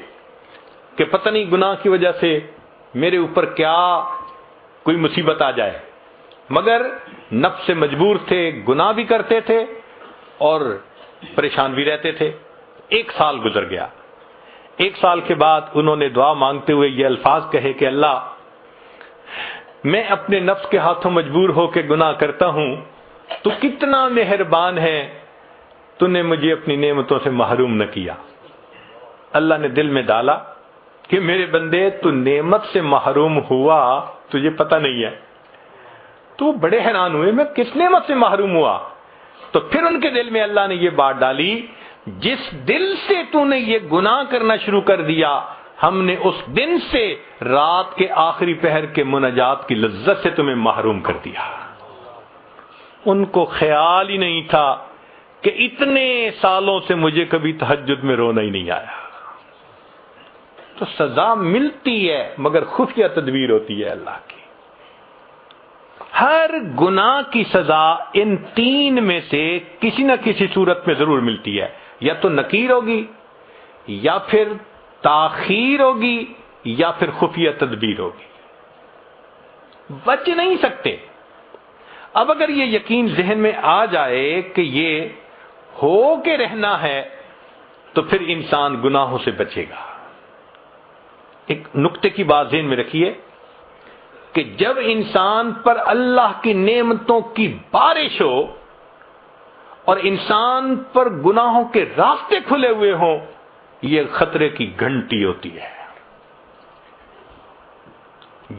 کہ پتہ نہیں گناہ کی وجہ سے میرے اوپر کیا کوئی مصیبت آ جائے، مگر نفس سے مجبور تھے، گناہ بھی کرتے تھے اور پریشان بھی رہتے تھے۔ 1 سال گزر گیا۔ 1 سال کے بعد انہوں نے دعا مانگتے ہوئے یہ الفاظ کہے کہ اللہ، میں اپنے نفس کے ہاتھوں مجبور ہو کے گناہ کرتا ہوں، تو کتنا مہربان ہے، تو نے مجھے اپنی نعمتوں سے محروم نہ کیا۔ اللہ نے دل میں ڈالا کہ میرے بندے تو نعمت سے محروم ہوا تجھے پتہ نہیں ہے۔ تو بڑے حیران ہوئے، میں کس نعمت سے محروم ہوا؟ تو پھر ان کے دل میں اللہ نے یہ بات ڈالی، جس دل سے تو نے یہ گناہ کرنا شروع کر دیا، ہم نے اس دن سے رات کے آخری پہر کے مناجات کی لذت سے تمہیں محروم کر دیا۔ ان کو خیال ہی نہیں تھا کہ اتنے سالوں سے مجھے کبھی تہجد میں رونا ہی نہیں آیا۔ تو سزا ملتی ہے مگر خفیہ تدبیر ہوتی ہے اللہ کی۔ ہر گناہ کی سزا ان 3 میں سے کسی نہ کسی صورت میں ضرور ملتی ہے، یا تو نکیر ہوگی، یا پھر تاخیر ہوگی، یا پھر خفیہ تدبیر ہوگی، بچ نہیں سکتے۔ اب اگر یہ یقین ذہن میں آ جائے کہ یہ ہو کے رہنا ہے تو پھر انسان گناہوں سے بچے گا۔ ایک نقطے کی بات ذہن میں رکھیے کہ جب انسان پر اللہ کی نعمتوں کی بارش ہو اور انسان پر گناہوں کے راستے کھلے ہوئے ہوں، یہ خطرے کی گھنٹی ہوتی ہے۔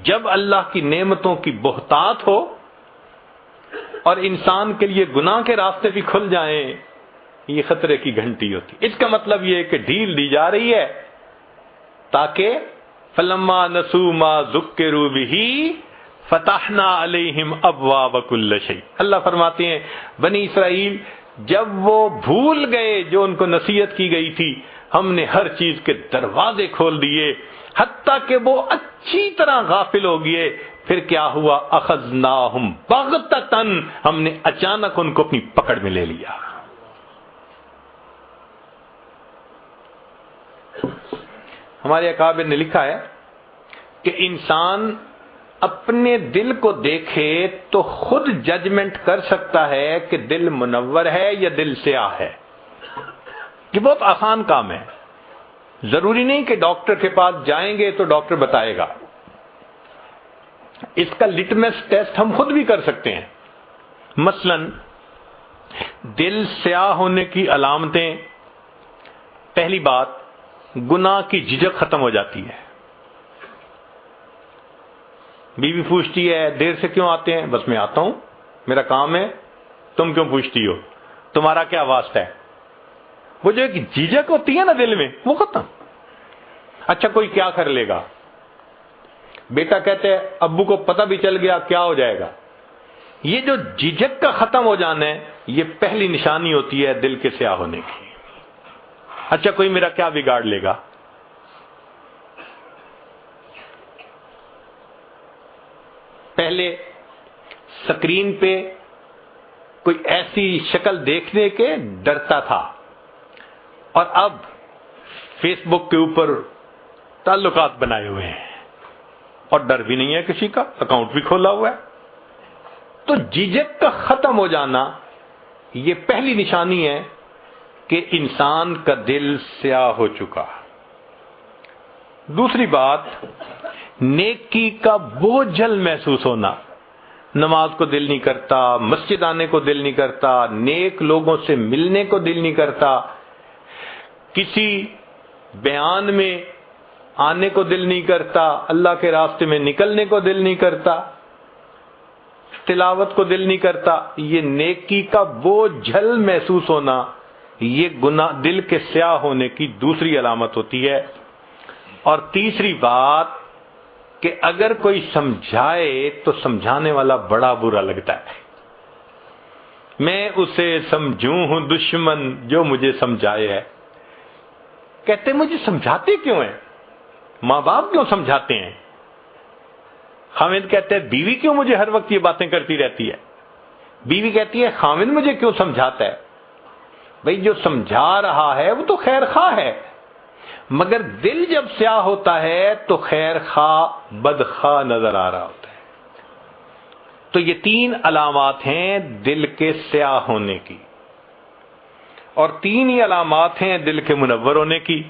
جب اللہ کی نعمتوں کی بہتات ہو اور انسان کے لیے گناہ کے راستے بھی کھل جائیں، یہ خطرے کی گھنٹی ہوتی ہے۔ اس کا مطلب یہ ہے کہ ڈھیل دی جا رہی ہے تاکہ فلما نسوا ما ذکروا بہ فتحنا علیہم ابواب کل شیء۔ اللہ فرماتے ہیں بنی اسرائیل جب وہ بھول گئے جو ان کو نصیحت کی گئی تھی، ہم نے ہر چیز کے دروازے کھول دیے، حتیٰ کہ وہ اچھی طرح غافل ہو گئے۔ پھر کیا ہوا؟ اخذناہم بغتۃ، ہم نے اچانک ان کو اپنی پکڑ میں لے لیا۔ ہمارے اکابر نے لکھا ہے کہ انسان اپنے دل کو دیکھے تو خود ججمنٹ کر سکتا ہے کہ دل منور ہے یا دل سیاہ ہے۔ یہ بہت آسان کام ہے، ضروری نہیں کہ ڈاکٹر کے پاس جائیں گے تو ڈاکٹر بتائے گا۔ اس کا لٹمس ٹیسٹ ہم خود بھی کر سکتے ہیں. مثلا دل سیاہ ہونے کی علامتیں، پہلی بات گناہ کی جھجک ختم ہو جاتی ہے. بیوی پوچھتی ہے دیر سے کیوں آتے ہیں؟ بس میں آتا ہوں، میرا کام ہے، تم کیوں پوچھتی ہو، تمہارا کیا واسطہ ہے؟ وہ جو ایک جھجک ہوتی ہے نا دل میں، وہ ختم. اچھا کوئی کیا کر لے گا؟ بیٹا کہتے ہیں ابو کو پتہ بھی چل گیا کیا ہو جائے گا. یہ جو جھجک کا ختم ہو جانا ہے، یہ پہلی نشانی ہوتی ہے دل کے سیاہ ہونے کی. اچھا کوئی میرا کیا بگاڑ لے گا؟ پہلے سکرین پہ کوئی ایسی شکل دیکھنے کے ڈرتا تھا، اور اب فیس بک کے اوپر تعلقات بنائے ہوئے ہیں اور ڈر بھی نہیں ہے کسی کا، اکاؤنٹ بھی کھولا ہوا ہے. تو جھجک کا ختم ہو جانا یہ پہلی نشانی ہے کہ انسان کا دل سیاہ ہو چکا. دوسری بات نیکی کا بوجھل محسوس ہونا. نماز کو دل نہیں کرتا، مسجد آنے کو دل نہیں کرتا، نیک لوگوں سے ملنے کو دل نہیں کرتا، کسی بیان میں آنے کو دل نہیں کرتا، اللہ کے راستے میں نکلنے کو دل نہیں کرتا، تلاوت کو دل نہیں کرتا. یہ نیکی کا بوجھل محسوس ہونا یہ گناہ دل کے سیاہ ہونے کی دوسری علامت ہوتی ہے. اور تیسری بات کہ اگر کوئی سمجھائے تو سمجھانے والا بڑا برا لگتا ہے. میں اسے سمجھوں ہوں دشمن جو مجھے سمجھائے ہے. کہتے مجھے سمجھاتے کیوں ہیں؟ ماں باپ کیوں سمجھاتے ہیں؟ خاوند کہتے ہیں بیوی کیوں مجھے ہر وقت یہ باتیں کرتی رہتی ہے؟ بیوی کہتی ہے خاوند مجھے کیوں سمجھاتا ہے؟ بھئی جو سمجھا رہا ہے وہ تو خیر خواہ ہے، مگر دل جب سیاہ ہوتا ہے تو خیر خواہ بدخواہ نظر آ رہا ہوتا ہے. تو یہ تین علامات ہیں دل کے سیاہ ہونے کی، اور تین ہی علامات ہیں دل کے منور ہونے کی.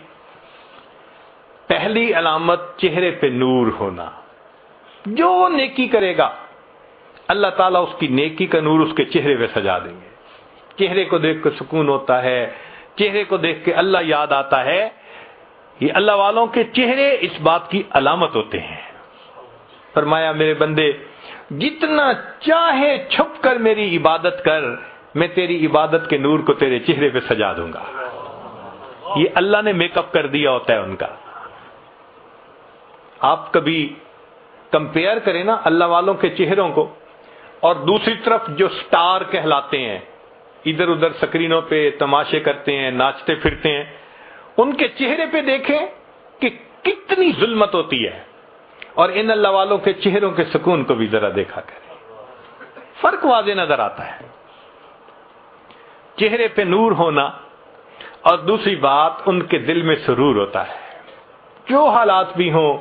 پہلی علامت چہرے پہ نور ہونا. جو نیکی کرے گا اللہ تعالیٰ اس کی نیکی کا نور اس کے چہرے پہ سجا دیں گے. چہرے کو دیکھ کے سکون ہوتا ہے، چہرے کو دیکھ کے اللہ یاد آتا ہے. یہ اللہ والوں کے چہرے اس بات کی علامت ہوتے ہیں. فرمایا میرے بندے جتنا چاہے چھپ کر میری عبادت کر، میں تیری عبادت کے نور کو تیرے چہرے پہ سجا دوں گا. یہ اللہ نے میک اپ کر دیا ہوتا ہے ان کا. آپ کبھی کمپیئر کریں نا اللہ والوں کے چہروں کو اور دوسری طرف جو سٹار کہلاتے ہیں، ادھر ادھر سکرینوں پہ تماشے کرتے ہیں، ناچتے پھرتے ہیں، ان کے چہرے پہ دیکھیں کہ کتنی ظلمت ہوتی ہے، اور ان اللہ والوں کے چہروں کے سکون کو بھی ذرا دیکھا کریں، فرق واضح نظر آتا ہے. چہرے پہ نور ہونا، اور دوسری بات ان کے دل میں سرور ہوتا ہے. جو حالات بھی ہوں،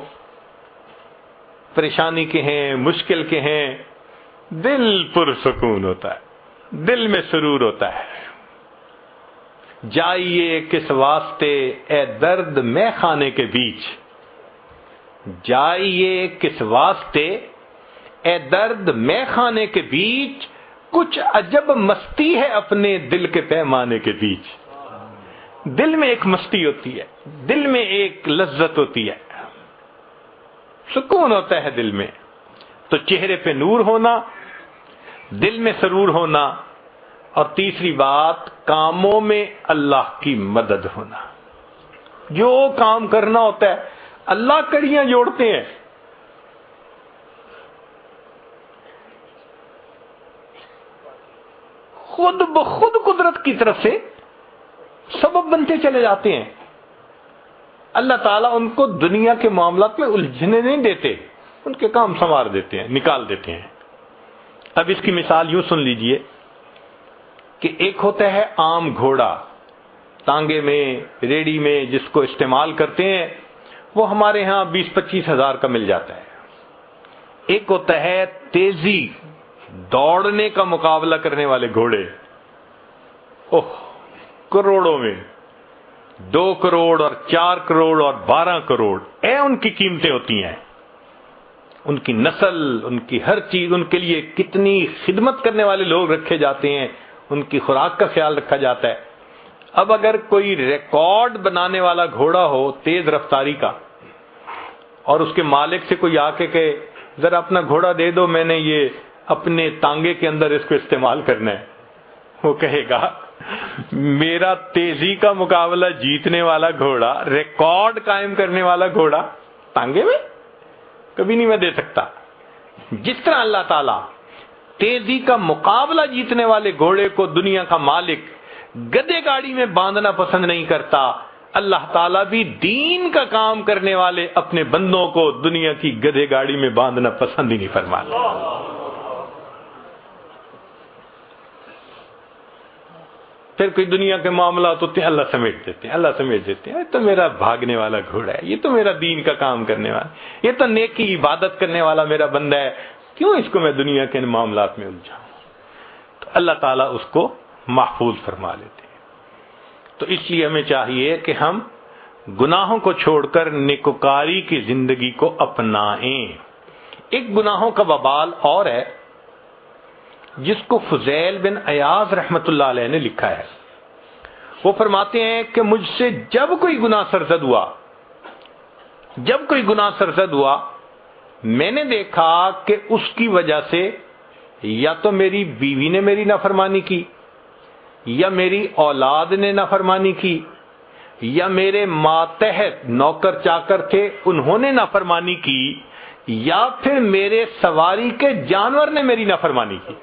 پریشانی کے ہیں، مشکل کے ہیں، دل پرسکون ہوتا ہے، دل میں سرور ہوتا ہے. جائیے کس واسطے اے درد میں خانے کے بیچ، جائیے کس واسطے اے درد میں خانے کے بیچ، کچھ عجب مستی ہے اپنے دل کے پیمانے کے بیچ. دل میں ایک مستی ہوتی ہے، دل میں ایک لذت ہوتی ہے، سکون ہوتا ہے دل میں. تو چہرے پہ نور ہونا، دل میں سرور ہونا، اور تیسری بات کاموں میں اللہ کی مدد ہونا. جو کام کرنا ہوتا ہے اللہ کڑیاں جوڑتے ہیں. خود بخود قدرت کی طرف سے سبب بنتے چلے جاتے ہیں. اللہ تعالیٰ ان کو دنیا کے معاملات میں الجھنے نہیں دیتے، ان کے کام سنوار دیتے ہیں، نکال دیتے ہیں. اب اس کی مثال یوں سن لیجئے کہ ایک ہوتا ہے عام گھوڑا، تانگے میں، ریڑی میں جس کو استعمال کرتے ہیں، وہ ہمارے ہاں 20-25 ہزار کا مل جاتا ہے. ایک ہوتا ہے تیزی دوڑنے کا مقابلہ کرنے والے گھوڑے، اوہ کروڑوں میں، 2 کروڑ اور 4 کروڑ اور 12 کروڑ ان کی قیمتیں ہوتی ہیں. ان کی نسل، ان کی ہر چیز، ان کے لیے کتنی خدمت کرنے والے لوگ رکھے جاتے ہیں، ان کی خوراک کا خیال رکھا جاتا ہے۔ اب اگر کوئی ریکارڈ بنانے والا گھوڑا ہو تیز رفتاری کا، اور اس کے مالک سے کوئی آ کے کہے ذرا اپنا گھوڑا دے دو، میں نے یہ اپنے تانگے کے اندر اس کو استعمال کرنا ہے، وہ کہے گا میرا تیزی کا مقابلہ جیتنے والا گھوڑا، ریکارڈ قائم کرنے والا گھوڑا تانگے میں کبھی نہیں میں دے سکتا۔ جس طرح اللہ تعالیٰ تیزی کا مقابلہ جیتنے والے گھوڑے کو دنیا کا مالک گدھے گاڑی میں باندھنا پسند نہیں کرتا، اللہ تعالیٰ بھی دین کا کام کرنے والے اپنے بندوں کو دنیا کی گدھے گاڑی میں باندھنا پسند ہی نہیں فرماتا۔ پھر کوئی دنیا کے معاملات ہوتے ہیں، اللہ سمیٹ دیتے ہیں، اللہ سمیٹ دیتے ہیں، یہ تو میرا بھاگنے والا گھوڑا ہے، یہ تو میرا دین کا کام کرنے والا، یہ تو نیکی عبادت کرنے والا میرا بندہ ہے، کیوں اس کو میں دنیا کے معاملات میں الجھاؤں؟ تو اللہ تعالیٰ اس کو محفوظ فرما لیتے ہیں۔ تو اس لیے ہمیں چاہیے کہ ہم گناہوں کو چھوڑ کر نیکوکاری کی زندگی کو اپنائیں۔ ایک گناہوں کا وبال اور ہے جس کو فضیل بن عیاض رحمت اللہ علیہ نے لکھا ہے۔ وہ فرماتے ہیں کہ مجھ سے جب کوئی گناہ سرزد ہوا میں نے دیکھا کہ اس کی وجہ سے یا تو میری بیوی نے میری نافرمانی کی، یا میری اولاد نے نافرمانی کی، یا میرے ماتحت نوکر چاکر تھے انہوں نے نافرمانی کی، یا پھر میرے سواری کے جانور نے میری نافرمانی کی۔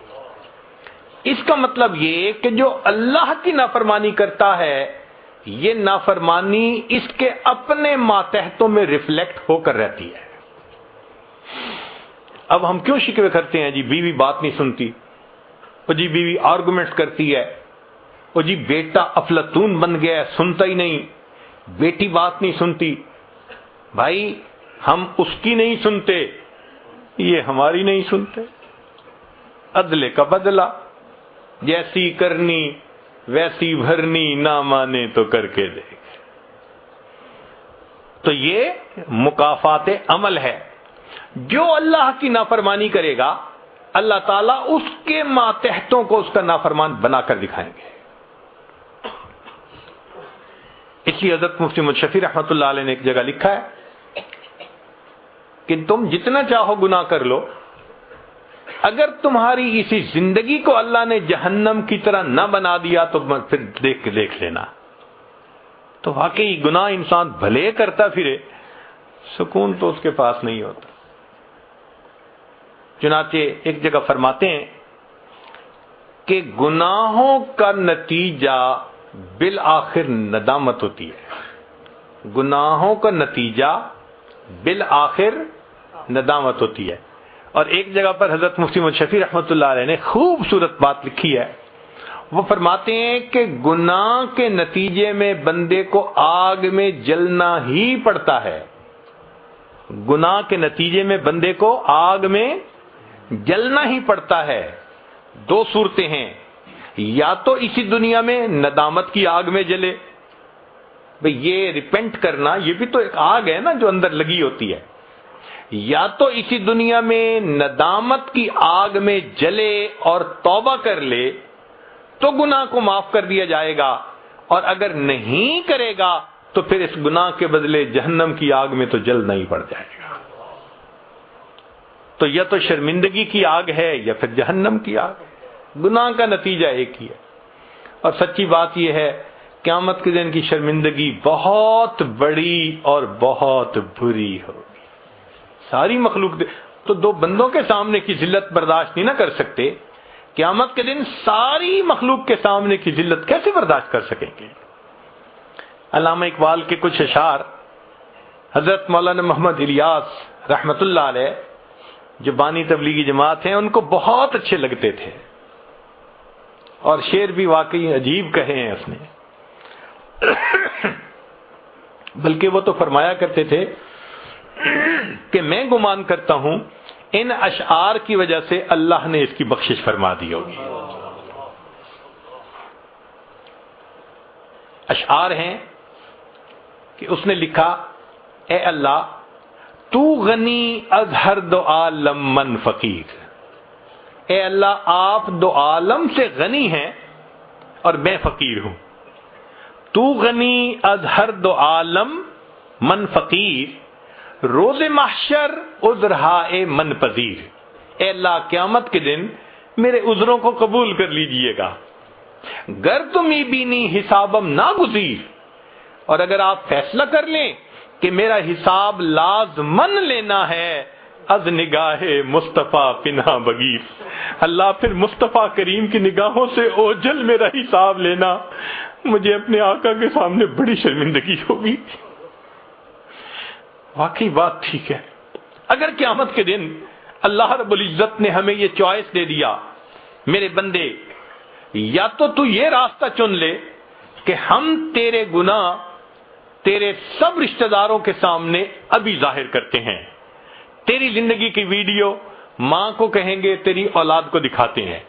اس کا مطلب یہ کہ جو اللہ کی نافرمانی کرتا ہے یہ نافرمانی اس کے اپنے ماتحتوں میں ریفلیکٹ ہو کر رہتی ہے۔ اب ہم کیوں شکوے کرتے ہیں جی بیوی بات نہیں سنتی، اور جی بیوی آرگومنٹس کرتی ہے، اور جی بیٹا افلاطون بن گیا ہے سنتا ہی نہیں، بیٹی بات نہیں سنتی۔ بھائی ہم اس کی نہیں سنتے، یہ ہماری نہیں سنتے، عدلے کا بدلہ، جیسی کرنی ویسی بھرنی، نہ مانے تو کر کے دیکھ۔ تو یہ مکافات عمل ہے۔ جو اللہ کی نافرمانی کرے گا اللہ تعالیٰ اس کے ماتحتوں کو اس کا نافرمان بنا کر دکھائیں گے۔ اس لیے حضرت مفتی محمد شفیع رحمۃ اللہ علیہ نے ایک جگہ لکھا ہے کہ تم جتنا چاہو گناہ کر لو، اگر تمہاری اسی زندگی کو اللہ نے جہنم کی طرح نہ بنا دیا تو پھر دیکھ لینا۔ تو واقعی گناہ انسان بھلے کرتا پھرے، سکون تو اس کے پاس نہیں ہوتا۔ چنانچہ ایک جگہ فرماتے ہیں کہ گناہوں کا نتیجہ بالآخر ندامت ہوتی ہے، گناہوں کا نتیجہ بالآخر ندامت ہوتی ہے۔ اور ایک جگہ پر حضرت مفتی محمد شفیع رحمۃ اللہ علیہ نے خوبصورت بات لکھی ہے۔ وہ فرماتے ہیں کہ گناہ کے نتیجے میں بندے کو آگ میں جلنا ہی پڑتا ہے، گناہ کے نتیجے میں بندے کو آگ میں جلنا ہی پڑتا ہے۔ دو صورتیں ہیں، یا تو اسی دنیا میں ندامت کی آگ میں جلے، بھئی یہ ریپینٹ کرنا یہ بھی تو ایک آگ ہے نا جو اندر لگی ہوتی ہے، یا تو اسی دنیا میں ندامت کی آگ میں جلے اور توبہ کر لے تو گناہ کو معاف کر دیا جائے گا، اور اگر نہیں کرے گا تو پھر اس گناہ کے بدلے جہنم کی آگ میں تو جلنا ہی پڑ جائے گا۔ تو یا تو شرمندگی کی آگ ہے یا پھر جہنم کی آگ ہے، گناہ کا نتیجہ ایک ہی ہے۔ اور سچی بات یہ ہے قیامت کے دن کی شرمندگی بہت بڑی اور بہت بری ہوگی۔ ساری مخلوق تو دو بندوں کے سامنے کی ذلت برداشت نہیں نہ کر سکتے، قیامت کے دن ساری مخلوق کے سامنے کی ذلت کیسے برداشت کر سکیں گے؟ علامہ اقبال کے کچھ اشعار حضرت مولانا محمد الیاس رحمت اللہ علیہ جو بانی تبلیغی جماعت ہیں ان کو بہت اچھے لگتے تھے، اور شعر بھی واقعی عجیب کہے ہیں اس نے، بلکہ وہ تو فرمایا کرتے تھے کہ میں گمان کرتا ہوں ان اشعار کی وجہ سے اللہ نے اس کی بخشش فرما دی ہوگی۔ اشعار ہیں کہ اس نے لکھا، اے اللہ تو غنی از ہر دو عالم من فقیر، اے اللہ آپ دو عالم سے غنی ہیں اور میں فقیر ہوں. تو غنی از ہر دو عالم من فقیر، روز محشر عذرہائے من پذیر. اے اللہ قیامت کے دن میرے عذروں کو قبول کر لیجئے گا. گر تمہیں بینی حسابم ناگزیر، اور اگر آپ فیصلہ کر لیں کہ میرا حساب لازمن لینا ہے، از نگاہ مصطفیٰ پنہا بگیر، اللہ پھر مصطفیٰ کریم کی نگاہوں سے اوجھل میرا حساب لینا، مجھے اپنے آقا کے سامنے بڑی شرمندگی ہوگی. واقعی بات ٹھیک ہے. اگر قیامت کے دن اللہ رب العزت نے ہمیں یہ چوائس دے دیا، میرے بندے یا تو یہ راستہ چن لے کہ ہم تیرے گناہ تیرے سب رشتہ داروں کے سامنے ابھی ظاہر کرتے ہیں، تیری زندگی کی ویڈیو ماں کو کہیں گے تیری اولاد کو دکھاتے ہیں،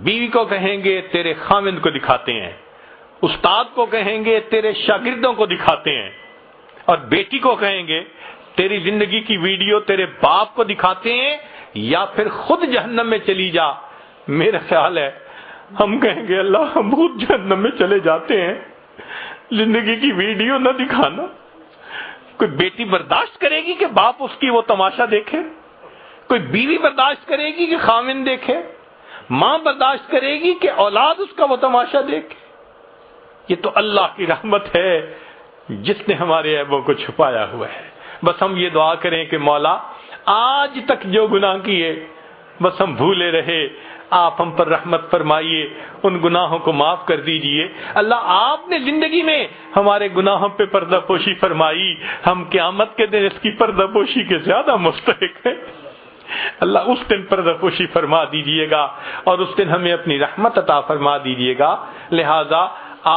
بیوی کو کہیں گے تیرے خاوند کو دکھاتے ہیں، استاد کو کہیں گے تیرے شاگردوں کو دکھاتے ہیں، اور بیٹی کو کہیں گے تیری زندگی کی ویڈیو تیرے باپ کو دکھاتے ہیں، یا پھر خود جہنم میں چلی جا. میرا خیال ہے ہم کہیں گے اللہ ہم خود جہنم میں چلے جاتے ہیں، زندگی کی ویڈیو نہ دکھانا. کوئی بیٹی برداشت کرے گی کہ باپ اس کی وہ تماشا دیکھے؟ کوئی بیوی برداشت کرے گی کہ خاوند دیکھے؟ ماں برداشت کرے گی کہ اولاد اس کا وہ تماشا دیکھے؟ یہ تو اللہ کی رحمت ہے جس نے ہمارے عیبوں کو چھپایا ہوا ہے. بس ہم یہ دعا کریں کہ مولا آج تک جو گناہ کیے بس ہم بھولے رہے، آپ ہم پر رحمت فرمائیے، ان گناہوں کو معاف کر دیجئے. اللہ آپ نے زندگی میں ہمارے گناہوں پہ پردہ پوشی فرمائی، ہم قیامت کے دن اس کی پردہ پوشی کے زیادہ مستحق ہیں. اللہ اس دن پردہ پوشی فرما دیجئے گا اور اس دن ہمیں اپنی رحمت عطا فرما دیجئے گا. لہذا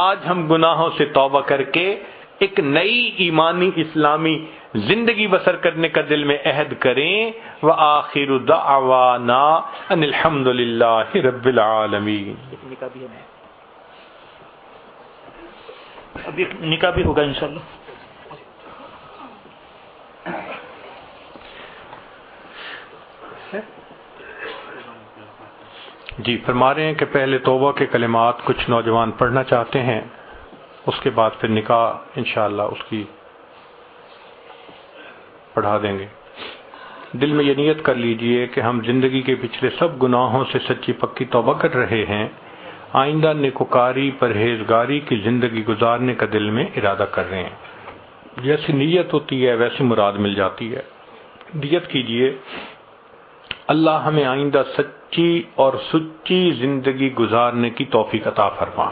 آج ہم گناہوں سے توبہ کر کے ایک نئی ایمانی اسلامی زندگی بسر کرنے کا دل میں عہد کریں. وآخر دعوانا ان الحمد للہ رب العالمین. ابھی نکاح بھی ہوگا انشاءاللہ. جی فرما رہے ہیں کہ پہلے توبہ کے کلمات کچھ نوجوان پڑھنا چاہتے ہیں، اس کے بعد پھر نکاح انشاءاللہ اس کی پڑھا دیں گے. دل میں یہ نیت کر لیجئے کہ ہم زندگی کے پچھلے سب گناہوں سے سچی پکی توبہ کر رہے ہیں، آئندہ نیکوکاری پرہیزگاری کی زندگی گزارنے کا دل میں ارادہ کر رہے ہیں. جیسی نیت ہوتی ہے ویسی مراد مل جاتی ہے. نیت کیجئے اللہ ہمیں آئندہ سچی اور سچی زندگی گزارنے کی توفیق عطا فرما.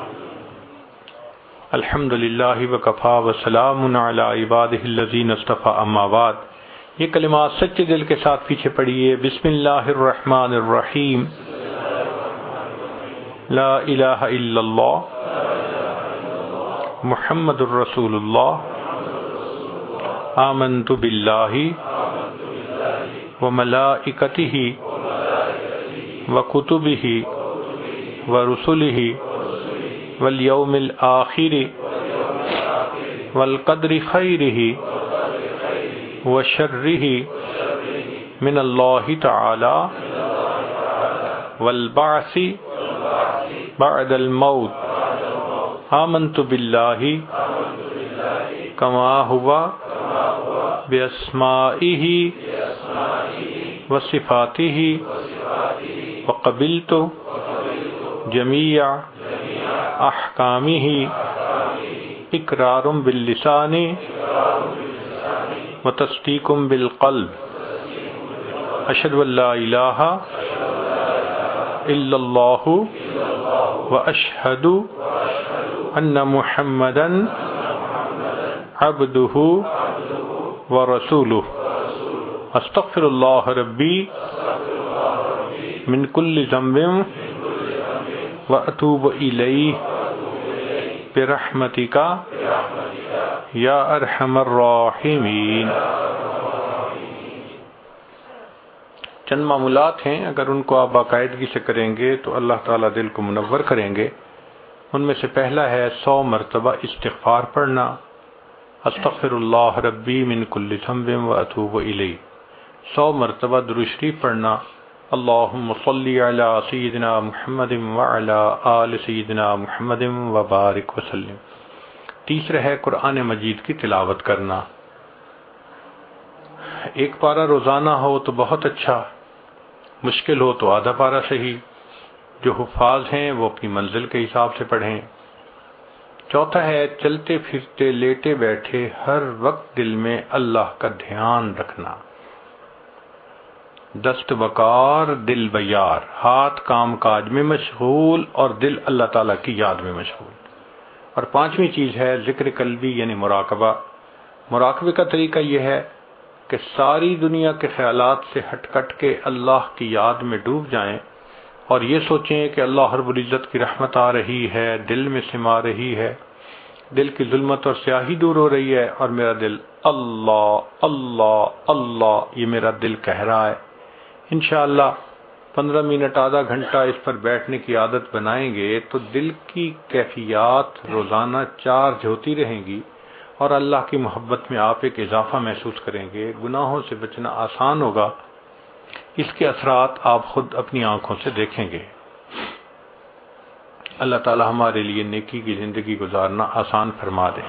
الحمدللہ وکفا وسلام علی عبادہ الذین اصطفی. اما بعد، یہ کلمات سچے دل کے ساتھ پیچھے پڑھیے. بسم اللہ الرحمن الرحیم. لا الہ الا اللہ محمد الرسول اللہ. آمنت باللہ وملائکتہ وکتبہ ورسلہ والیوم الآخر والقدر خیرہ وشرہ من اللہ تعالی والبعث بعد الموت. آمنت باللہ کما ہوا باسمائہ وصفاتہ وقبلت جمیع احکامہ اقرار باللسان وتصدیق بالقلب. اشہد ان لا الہ الا اللہ واشہد ان محمدا عبدہ ورسولہ. استغفر اللہ ربی من کل ذنب واتوب الیہ برحمتک یا ارحم الراحمین. چند معمولات ہیں، اگر ان کو آپ باقاعدگی سے کریں گے تو اللہ تعالیٰ دل کو منور کریں گے. ان میں سے پہلا ہے 100 مرتبہ استغفار پڑھنا. استغفر اللہ ربی من کل ذنب واتوب الیہ، 100 مرتبہ درود شریف پڑھنا، اللہم صلی علی سیدنا محمد وعلی آل سیدنا محمد وبارک وسلم۔ تیسرا ہے قرآن مجید کی تلاوت کرنا، ایک پارہ روزانہ ہو تو بہت اچھا، مشکل ہو تو آدھا پارہ صحیح، جو حفاظ ہیں وہ اپنی منزل کے حساب سے پڑھیں۔ چوتھا ہے چلتے پھرتے لیٹے بیٹھے ہر وقت دل میں اللہ کا دھیان رکھنا، دست وقار دل بیار، ہاتھ کام کاج میں مشغول اور دل اللہ تعالیٰ کی یاد میں مشغول۔ اور پانچویں چیز ہے ذکر قلبی یعنی مراقبہ۔ مراقبے کا طریقہ یہ ہے کہ ساری دنیا کے خیالات سے ہٹ کٹ کے اللہ کی یاد میں ڈوب جائیں اور یہ سوچیں کہ اللہ رب العزت کی رحمت آ رہی ہے، دل میں سما رہی ہے، دل کی ظلمت اور سیاہی دور ہو رہی ہے، اور میرا دل اللہ اللہ اللہ یہ میرا دل کہہ رہا ہے۔ انشاءاللہ 15 منٹ آدھا گھنٹہ اس پر بیٹھنے کی عادت بنائیں گے تو دل کی کیفیات روزانہ چارج ہوتی رہیں گی اور اللہ کی محبت میں آپ ایک اضافہ محسوس کریں گے، گناہوں سے بچنا آسان ہوگا، اس کے اثرات آپ خود اپنی آنکھوں سے دیکھیں گے۔ اللہ تعالی ہمارے لیے نیکی کی زندگی گزارنا آسان فرما دے۔